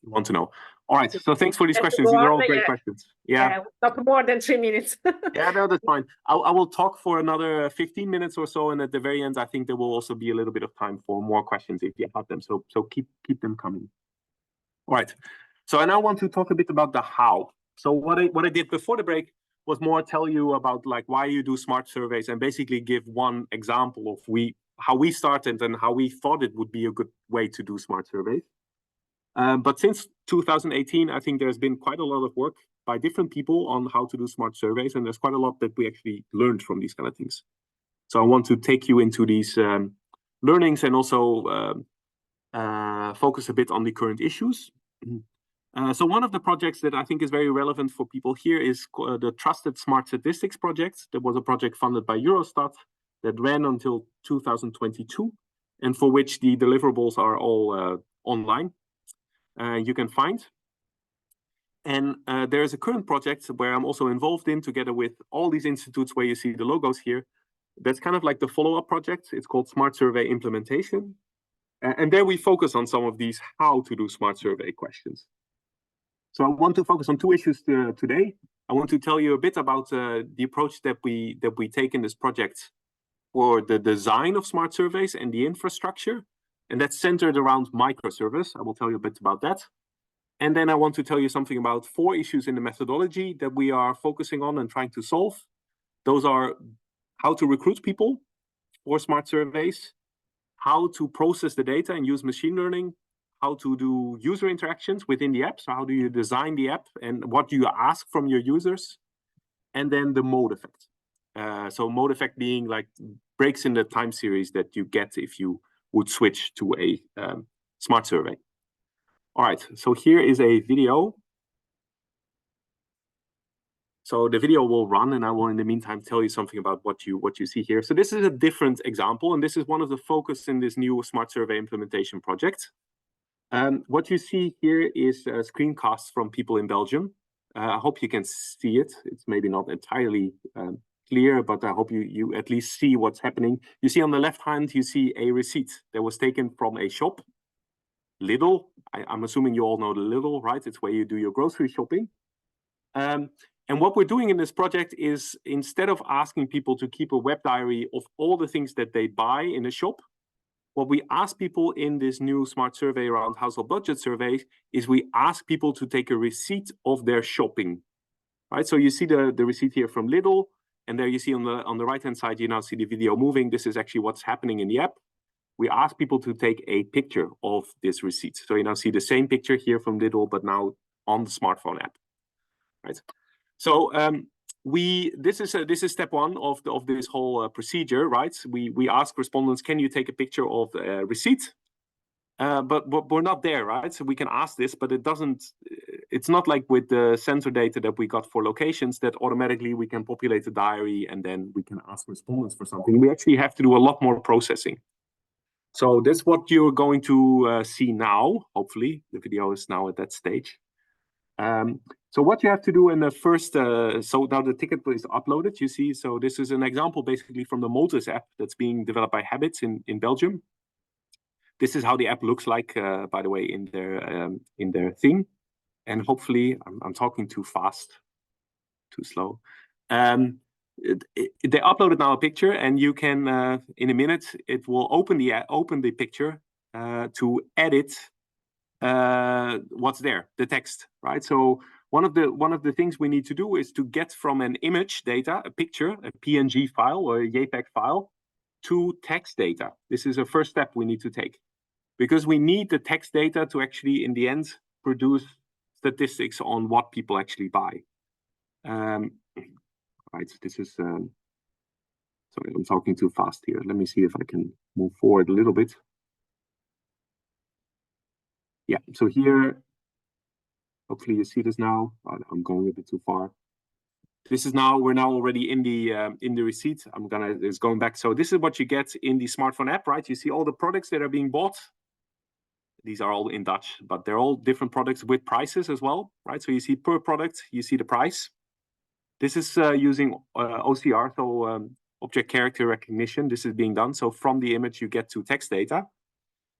[SPEAKER 2] want to know. All right, so thanks for these questions. These are all great questions. Yeah,
[SPEAKER 1] not more than 3 minutes.
[SPEAKER 2] Yeah, no, that's fine. I will talk for another 15 minutes or so, and at the very end, I think there will also be a little bit of time for more questions if you have them. So keep them coming. All right. So I now want to talk a bit about the how. So what I did before the break was more tell you about like why you do smart surveys and basically give one example of how we started and how we thought it would be a good way to do smart surveys. But since 2018, I think there's been quite a lot of work by different people on how to do smart surveys, and there's quite a lot that we actually learned from these kind of things. So I want to take you into these learnings and also focus a bit on the current issues. So one of the projects that I think is very relevant for people here is the Trusted Smart Statistics project. That was a project funded by Eurostat that ran until 2022, and for which the deliverables are all online. You can find. And there is a current project where I'm also involved in, together with all these institutes where you see the logos here. That's kind of like the follow-up project. It's called Smart Survey Implementation. And there we focus on some of these how to do smart survey questions. So I want to focus on two issues today. I want to tell you a bit about the approach that we take in this project for the design of smart surveys and the infrastructure. And that's centered around microservice. I will tell you a bit about that. And then I want to tell you something about 4 issues in the methodology that we are focusing on and trying to solve. Those are how to recruit people for smart surveys, how to process the data and use machine learning, how to do user interactions within the app. So how do you design the app and what do you ask from your users? And then the mode effect. So mode effect being like breaks in the time series that you get if you would switch to a smart survey. All right, so here is a video. So the video will run, and I will, in the meantime, tell you something about what you see here. So this is a different example, and this is one of the focus in this new smart survey implementation project. What you see here is screencasts from people in Belgium. I hope you can see it. It's maybe not entirely clear, but I hope you at least see what's happening. You see on the left hand, you see a receipt that was taken from a shop. Lidl, I'm assuming you all know the Lidl, right? It's where you do your grocery shopping. And what we're doing in this project is, instead of asking people to keep a web diary of all the things that they buy in a shop, what we ask people in this new smart survey around household budget surveys is we ask people to take a receipt of their shopping, right? So you see the receipt here from Lidl, and there you see on the right-hand side, you now see the video moving. This is actually what's happening in the app. We ask people to take a picture of this receipt. So you now see the same picture here from Lidl, but now on the smartphone app, right? So this is step 1 of this whole procedure, right? We ask respondents, can you take a picture of a receipt? But we're not there, right? So we can ask this, but it's not like with the sensor data that we got for locations that automatically we can populate the diary and then we can ask respondents for something. We actually have to do a lot more processing. So that's what you're going to see now. Hopefully, the video is now at that stage. So what you have to do in the first, so now the ticket is uploaded, you see. So this is an example basically from the Motors app that's being developed by Habits in Belgium. This is how the app looks like, by the way, in their thing. And hopefully, I'm talking too fast, too slow. They uploaded now a picture, and you can, in a minute, it will open the picture to edit what's there, the text, right? So one of the things we need to do is to get from an image data, a picture, a PNG file or a JPEG file, to text data. This is a first step we need to take, because we need the text data to actually, in the end, produce statistics on what people actually buy. Right, this is, sorry, I'm talking too fast here. Let me see if I can move forward a little bit. Yeah, so here, Hopefully you see this now. Oh, I'm going a bit too far. This is now, we're now already in the receipt. It's going back. So this is what you get in the smartphone app, right? You see all the products that are being bought. These are all in Dutch, but they're all different products with prices as well, right? So you see per product, you see the price. This is using OCR, so object character recognition. This is being done. So from the image, you get to text data.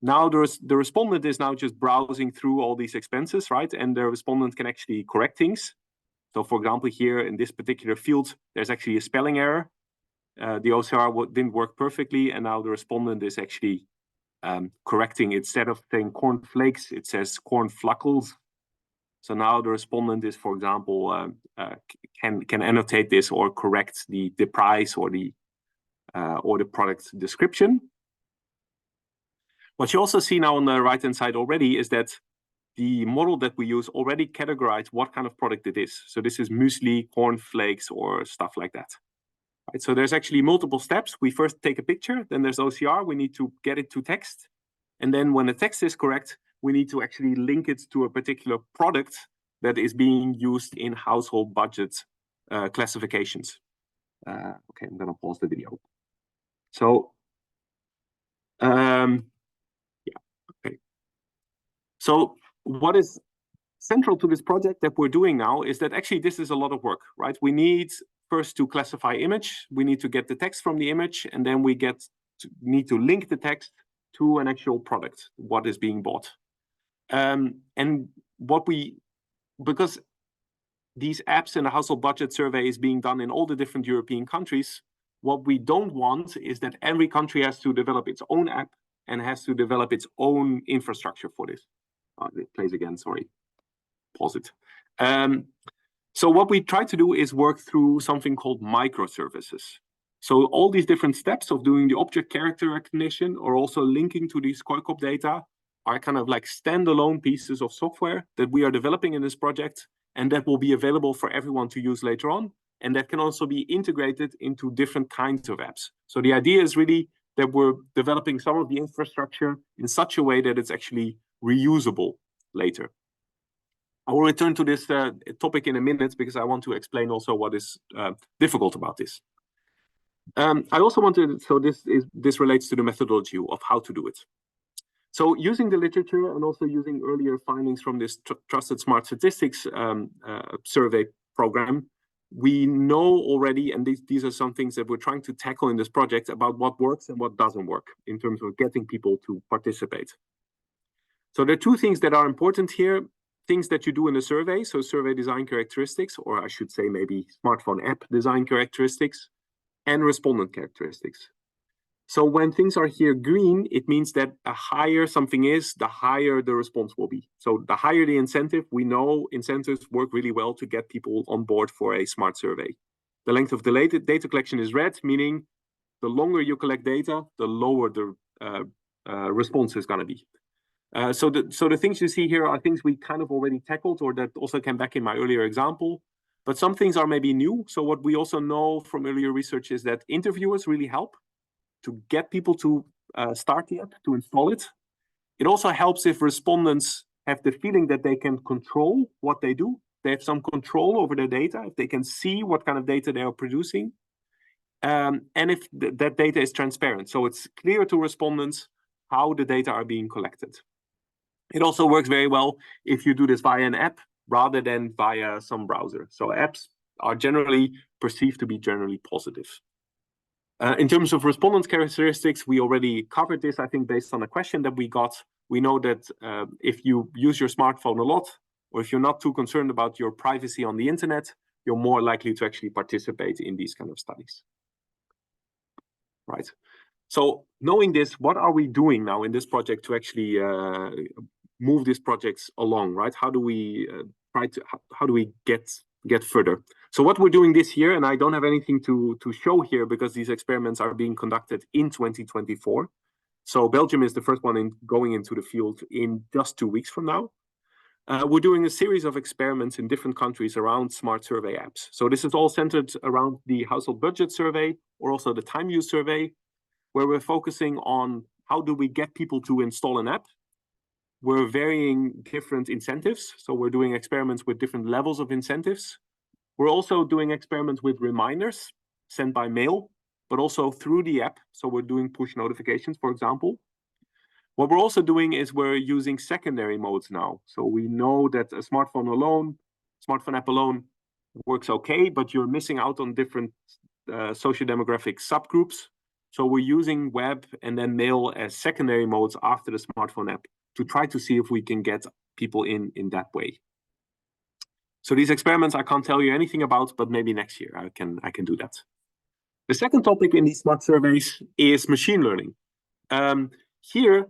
[SPEAKER 2] Now the respondent is now just browsing through all these expenses, right? And the respondent can actually correct things. So for example, here in this particular field, there's actually a spelling error. The OCR didn't work perfectly, and now the respondent is actually correcting. Instead of saying cornflakes, it says cornflakkels. So now the respondent is, for example, can annotate this or correct the price or the product description. What you also see now on the right-hand side already is that the model that we use already categorized what kind of product it is. So this is muesli, cornflakes, or stuff like that. Right, so there's actually multiple steps. We first take a picture, then there's OCR. We need to get it to text. And then when the text is correct, we need to actually link it to a particular product that is being used in household budget classifications. Okay, I'm gonna pause the video. So, yeah, okay. So what is central to this project that we're doing now is that actually this is a lot of work, right? We need first to classify image. We need to get the text from the image, and then we need to link the text to an actual product, what is being bought. And because these apps in the household budget survey is being done in all the different European countries, what we don't want is that every country has to develop its own app and has to develop its own infrastructure for this. It plays again, sorry. Pause it. So what we try to do is work through something called microservices. So all these different steps of doing the object character recognition or also linking to these Koikop data are kind of like standalone pieces of software that we are developing in this project, and that will be available for everyone to use later on. And that can also be integrated into different kinds of apps. So the idea is really that we're developing some of the infrastructure in such a way that it's actually reusable later. I will return to this topic in a minute because I want to explain also what is difficult about this. I also wanted, so this relates to the methodology of how to do it. So using the literature and also using earlier findings from this Trusted Smart Statistics survey program, we know already, and these are some things that we're trying to tackle in this project about what works and what doesn't work in terms of getting people to participate. So there are two things that are important here. Things that you do in the survey, so survey design characteristics, or I should say maybe smartphone app design characteristics, and respondent characteristics. So when things are here green, it means that the higher something is, the higher the response will be. So the higher the incentive, we know incentives work really well to get people on board for a smart survey. The length of the data collection is red, meaning the longer you collect data, the lower the response is going to be. So the things you see here are things we kind of already tackled or that also came back in my earlier example, but some things are maybe new. So what we also know from earlier research is that interviewers really help to get people to start the app, to install it. It also helps if respondents have the feeling that they can control what they do. They have some control over their data, if they can see what kind of data they are producing, and if that data is transparent. So it's clear to respondents how the data are being collected. It also works very well if you do this via an app rather than via some browser. So apps are generally perceived to be generally positive. In terms of respondent characteristics, we already covered this, I think, based on a question that we got. We know that if you use your smartphone a lot, or if you're not too concerned about your privacy on the internet, you're more likely to actually participate in these kind of studies. Right. So knowing this, what are we doing now in this project to actually move these projects along, right? How do we how do we get further? So what we're doing this year, and I don't have anything to show here because these experiments are being conducted in 2024. So Belgium is the first one going into the field in just 2 weeks from now. We're doing a series of experiments in different countries around smart survey apps. So this is all centered around the household budget survey or also the time use survey, where we're focusing on how do we get people to install an app. we're varying different incentives. So we're doing experiments with different levels of incentives. We're also doing experiments with reminders sent by mail, but also through the app. So we're doing push notifications, for example. What we're also doing is we're using secondary modes now. So we know that a smartphone app alone works okay, but you're missing out on different socio-demographic subgroups. So we're using web and then mail as secondary modes after the smartphone app to try to see if we can get people in that way. So these experiments I can't tell you anything about, but maybe next year I can do that. The second topic in these smart surveys is machine learning. Here,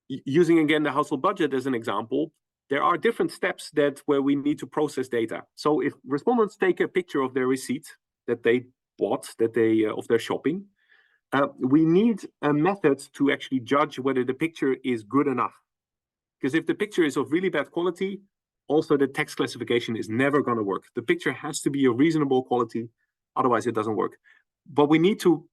[SPEAKER 2] using again the household budget as an example, there are different steps where we need to process data. So if respondents take a picture of their receipt that they bought, of their shopping, we need a method to actually judge whether the picture is good enough. Because if the picture is of really bad quality, also the text classification is never going to work. The picture has to be of reasonable quality, otherwise it doesn't work. But we need to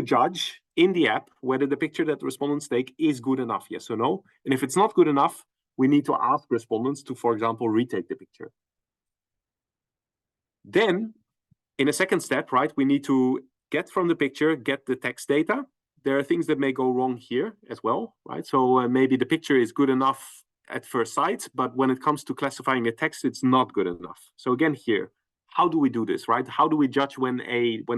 [SPEAKER 2] judge in the app whether the picture that the respondents take is good enough, yes or no. And if it's not good enough, we need to ask respondents to, for example, retake the picture. Then, in a second step, right, we need to get from the picture, get the text data. There are things that may go wrong here as well, right? So maybe the picture is good enough at first sight, but when it comes to classifying a text, it's not good enough. So again, here, how do we do this, right? How do we judge when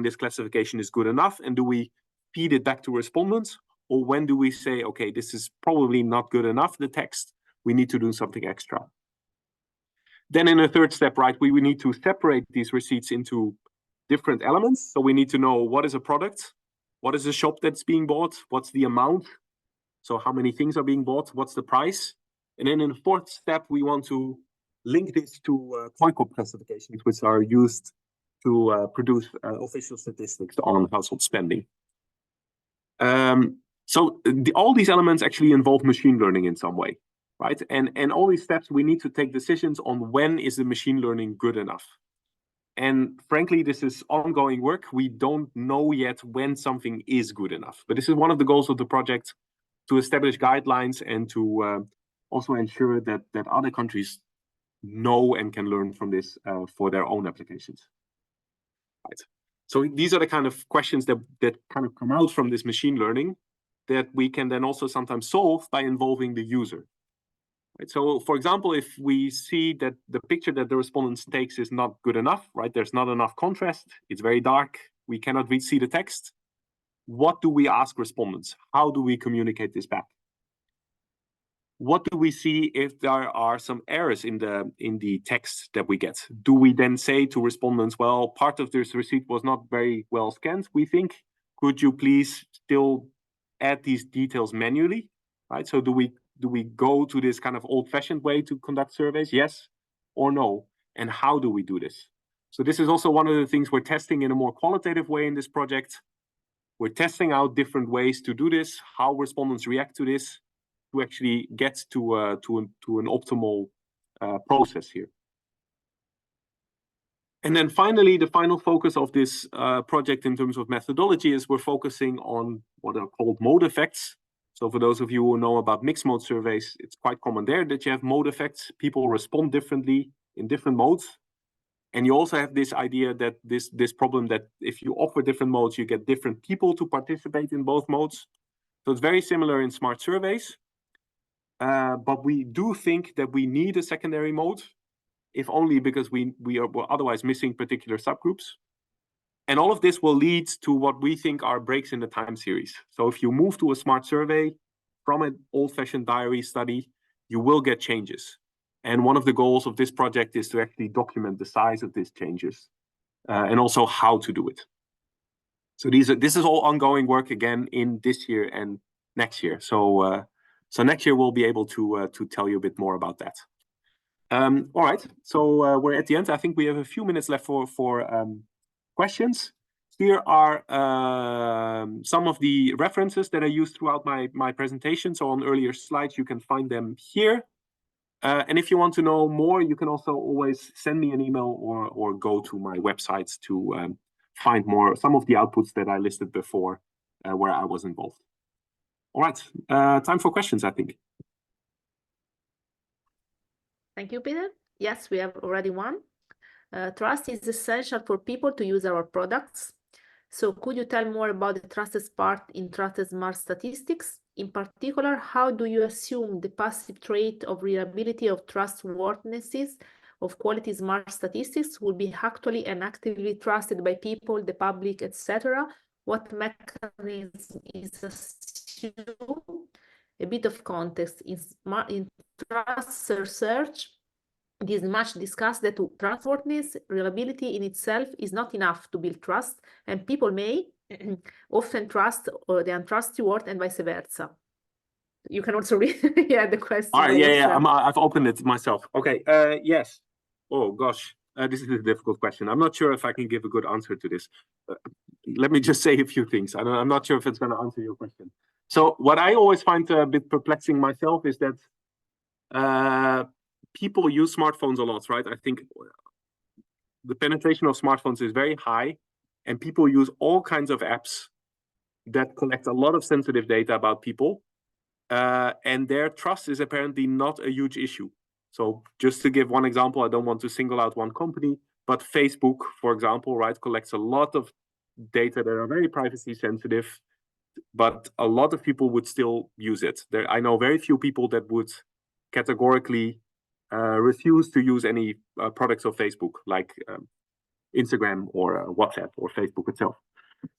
[SPEAKER 2] this classification is good enough? And do we feed it back to respondents? Or when do we say, okay, this is probably not good enough, the text, we need to do something extra. Then in a third step, right, we need to separate these receipts into different elements. So we need to know what is a product, what is a shop that's being bought, what's the amount, so how many things are being bought, what's the price. And then in the fourth step, we want to link this to COICOP classifications, which are used to produce official statistics on household spending. So all these elements actually involve machine learning in some way, right? And all these steps, we need to take decisions on when is the machine learning good enough. And frankly, this is ongoing work. We don't know yet when something is good enough. But this is one of the goals of the project, to establish guidelines and to also ensure that other countries know and can learn from this for their own applications. Right. So these are the kind of questions that kind of come out from this machine learning that we can then also sometimes solve by involving the user. Right. So, for example, if we see that the picture that the respondent takes is not good enough, right? There's not enough contrast. It's very dark. We cannot see the text. What do we ask respondents? How do we communicate this back? What do we see if there are some errors in the text that we get? Do we then say to respondents, well, part of this receipt was not very well scanned, we think. Could you please still add these details manually? Right? So do we go to this kind of old-fashioned way to conduct surveys? Yes or no? And how do we do this? So this is also one of the things we're testing in a more qualitative way in this project. We're testing out different ways to do this, how respondents react to this, to actually get to an optimal process here. And then finally, the final focus of this project in terms of methodology is we're focusing on what are called mode effects. So for those of you who know about mixed mode surveys, it's quite common there that you have mode effects. People respond differently in different modes. And you also have this idea that this problem that if you offer different modes, you get different people to participate in both modes. So it's very similar in smart surveys. But we do think that we need a secondary mode, if only because we're otherwise missing particular subgroups. And all of this will lead to what we think are breaks in the time series. So if you move to a smart survey from an old-fashioned diary study, you will get changes. And one of the goals of this project is to actually document the size of these changes and also how to do it. So this is all ongoing work again in this year and next year. So next year we'll be able to tell you a bit more about that. All right, so we're at the end. I think we have a few minutes left for questions. Here are some of the references that I used throughout my presentation. So on earlier slides, you can find them here. And if you want to know more, you can also always send me an email or go to my websites to find some of the outputs that I listed before where I was involved. All right, time for questions, I think.
[SPEAKER 1] Thank you, Peter. Yes, we have already one. Trust is essential for people to use our products. So could you tell more about the trusted part in trusted smart statistics? In particular, how do you assume the passive trait of reliability of trustworthiness of quality smart statistics will be actually and actively trusted by people, the public, etc.? What mechanism is assumed? A bit of context in trust research. It is much discussed that trustworthiness, reliability in itself is not enough to build trust, and people may often trust the untrustworthy and vice versa. You can also read the question.
[SPEAKER 2] All right, yeah. I've opened it myself. Okay, yes. Oh gosh, this is a difficult question. I'm not sure if I can give a good answer to this. Let me just say a few things. I'm not sure if it's going to answer your question. So what I always find a bit perplexing myself is that people use smartphones a lot, right? I think the penetration of smartphones is very high, and people use all kinds of apps that collect a lot of sensitive data about people, and their trust is apparently not a huge issue. So just to give one example, I don't want to single out one company, but Facebook, for example, right, collects a lot of data that are very privacy sensitive, but a lot of people would still use it. I know very few people that would categorically refuse to use any products of Facebook, like Instagram or WhatsApp or Facebook itself.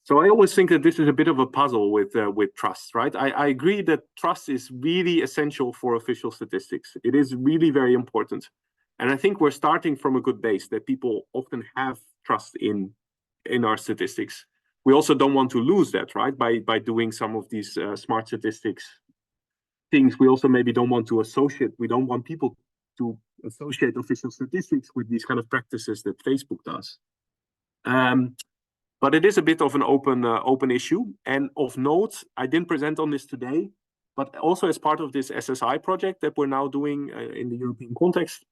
[SPEAKER 2] So I always think that this is a bit of a puzzle with trust, right? I agree that trust is really essential for official statistics. It is really very important. And I think we're starting from a good base that people often have trust in our statistics. We also don't want to lose that, right? By doing some of these smart statistics things, we also maybe don't want to we don't want people to associate official statistics with these kind of practices that Facebook does. But it is a bit of an open issue. And of note, I didn't present on this today, but also as part of this SSI project that we're now doing in the European context,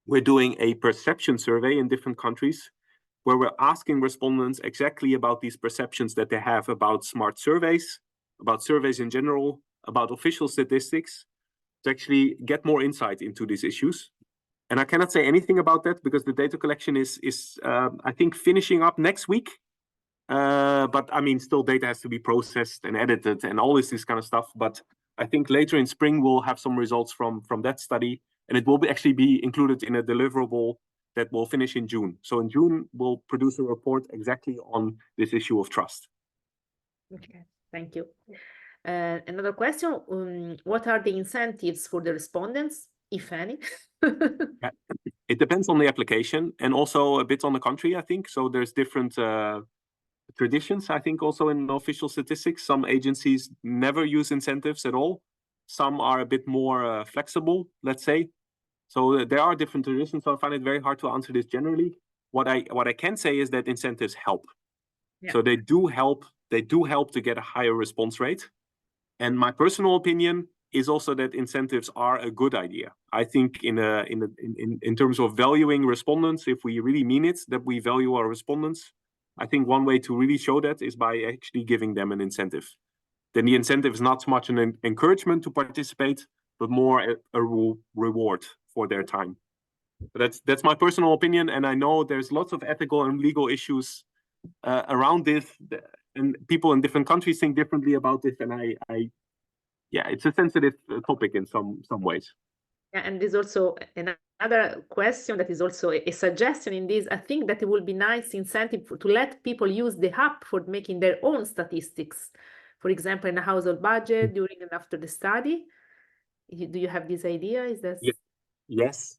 [SPEAKER 2] we're doing a perception survey in different countries where we're asking respondents exactly about these perceptions that they have about smart surveys, about surveys in general, about official statistics, to actually get more insight into these issues. And I cannot say anything about that because the data collection is I think, finishing up next week. But I mean, still data has to be processed and edited and all this kind of stuff. But I think later in spring, we'll have some results from that study, and it will actually be included in a deliverable that will finish in June. So in June, we'll produce a report exactly on this issue of trust.
[SPEAKER 1] Okay, thank you. Another question, what are the incentives for the respondents, if any?
[SPEAKER 2] It depends on the application and also a bit on the country, I think. So there's different traditions, I think, also in official statistics. Some agencies never use incentives at all. Some are a bit more flexible, let's say. So there are different traditions. So I find it very hard to answer this generally. What I can say is that incentives help. Yeah. So they do help. They do help to get a higher response rate. And my personal opinion is also that incentives are a good idea. I think in terms of valuing respondents, if we really mean it, that we value our respondents, I think one way to really show that is by actually giving them an incentive. Then the incentive is not so much an encouragement to participate, but more a reward for their time. But that's my personal opinion, and I know there's lots of ethical and legal issues around this, and people in different countries think differently about this, and yeah, it's a sensitive topic in some ways.
[SPEAKER 1] Yeah, and there's also another question that is also a suggestion in this. I think that it would be nice incentive to let people use the app for making their own statistics. For example, in a household budget during and after the study. Do you have this idea? Is that?
[SPEAKER 2] Yes.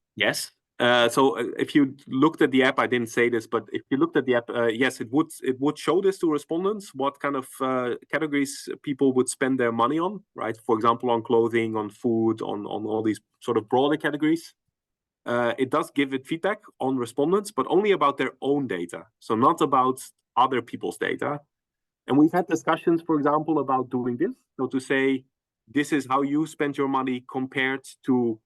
[SPEAKER 2] So if you looked at the app, I didn't say this, but if you looked at the app, yes, it would show this to respondents, what kind of categories people would spend their money on, right? For example, on clothing, on food, on all these sort of broader categories. It does give it feedback on respondents, but only about their own data. So not about other people's data. And we've had discussions, for example, about doing this. So to say, this is how you spend your money compared to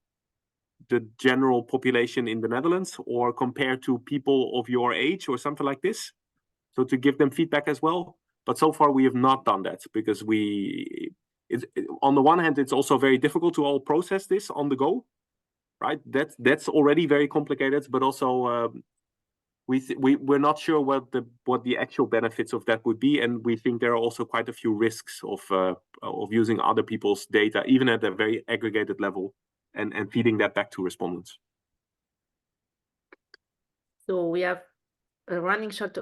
[SPEAKER 2] the general population in the Netherlands or compared to people of your age or something like this. So to give them feedback as well. But so far we have not done that because on the one hand, it's also very difficult to all process this on the go. right? That's already very complicated, but also we're not sure what the actual benefits of that would be, and we think there are also quite a few risks of using other people's data, even at a very aggregated level, and feeding that back to respondents.
[SPEAKER 1] So we have running short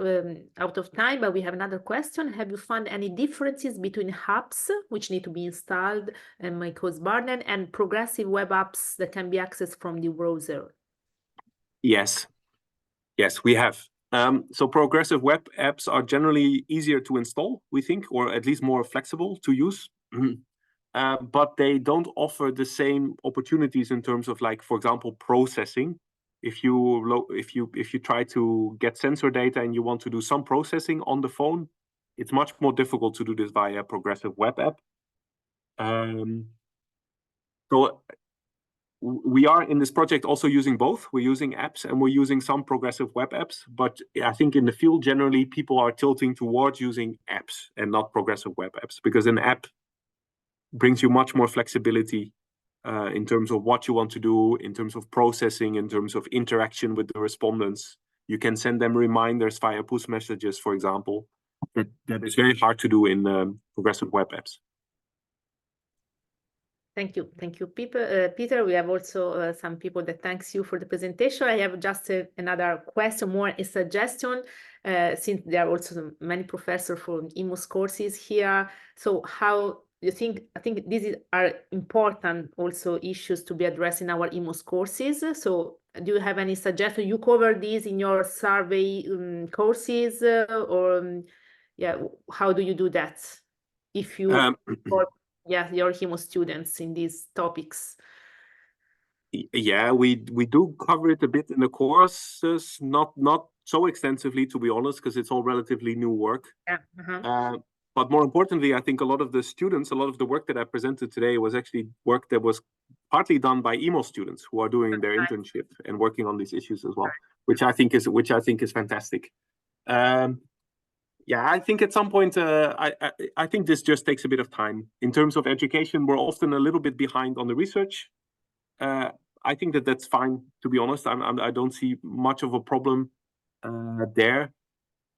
[SPEAKER 1] out of time, but we have another question. Have you found any differences between apps which need to be installed and may cause burden and progressive web apps that can be accessed from the browser?
[SPEAKER 2] Yes, we have. So progressive web apps are generally easier to install, we think, or at least more flexible to use. But they don't offer the same opportunities in terms of, like, for example, processing. If you try to get sensor data and you want to do some processing on the phone, it's much more difficult to do this via a progressive web app. So we are in this project also using both. We're using apps and we're using some progressive web apps, but I think in the field generally people are tilting towards using apps and not progressive web apps, because an app brings you much more flexibility in terms of what you want to do, in terms of processing, in terms of interaction with the respondents. You can send them reminders via push messages, for example. That is very hard to do in progressive web apps.
[SPEAKER 1] Thank you, Peter. We have also some people that thanks you for the presentation. I have just another question, more a suggestion, since there are also many professors from IMOS courses here. So how you think? I think these are important also issues to be addressed in our IMOS courses. So do you have any suggestion? You cover these in your survey courses, or yeah, how do you do that? If you your IMOS students in these topics.
[SPEAKER 2] Yeah, we do cover it a bit in the courses, not so extensively, to be honest, because it's all relatively new work.
[SPEAKER 1] Yeah.
[SPEAKER 2] But more importantly, I think a lot of the work that I presented today was actually work that was partly done by IMOS students who are doing their internship and working on these issues as well, which I think is fantastic. Yeah, I think at some point, I think this just takes a bit of time. In terms of education, we're often a little bit behind on the research. I think that's fine, to be honest. I don't see much of a problem there.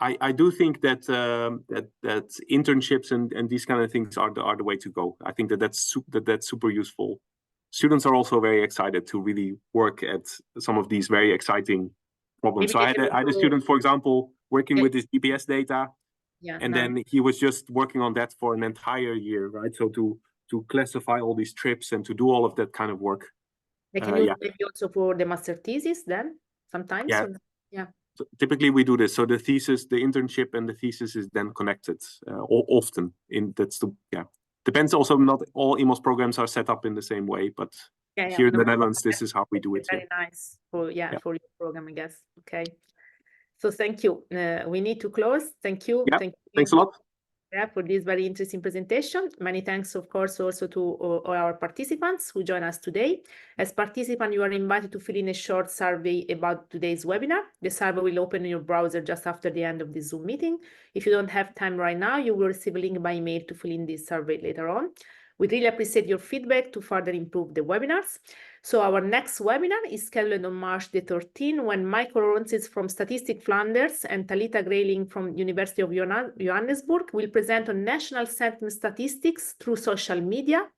[SPEAKER 2] I do think that that internships and these kind of things are the way to go. I think that's super useful. Students are also very excited to really work at some of these very exciting problems. So I had a student, for example, working with his GPS data, and then he was just working on that for an entire year, right? So to classify all these trips and to do all of that kind of work.
[SPEAKER 1] Can you maybe also for the master thesis then sometimes?
[SPEAKER 2] Yeah.
[SPEAKER 1] Yeah.
[SPEAKER 2] So typically we do this. So the thesis, the internship, and the thesis is then connected often. Depends also. Not all IMOS programs are set up in the same way, but here in the Netherlands, this is how we do it.
[SPEAKER 1] Very nice for for your program, I guess. Okay. So thank you. We need to close. Thank you.
[SPEAKER 2] Yeah. Thanks a lot.
[SPEAKER 1] Yeah, for this very interesting presentation. Many thanks, of course, also to all our participants who join us today. As participants, you are invited to fill in a short survey about today's webinar. The survey will open in your browser just after the end of the Zoom meeting. If you don't have time right now, you will receive a link by email to fill in this survey later on. We really appreciate your feedback to further improve the webinars. So our next webinar is scheduled on March the 13th, when Michael Ronsis from Statistics Flanders and Talita Grayling from University of Johannesburg will present on national sentiment statistics through social media,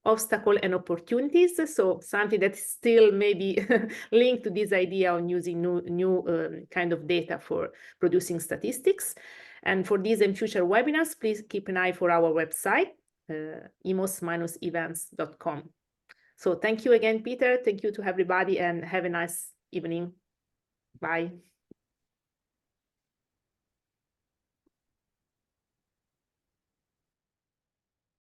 [SPEAKER 1] obstacles and opportunities. So something that is still maybe linked to this idea of using new kind of data for producing statistics. And for these and future webinars, please keep an eye for our website, imos-events.com. So thank you again, Peter. Thank you to everybody and have a nice evening. Bye.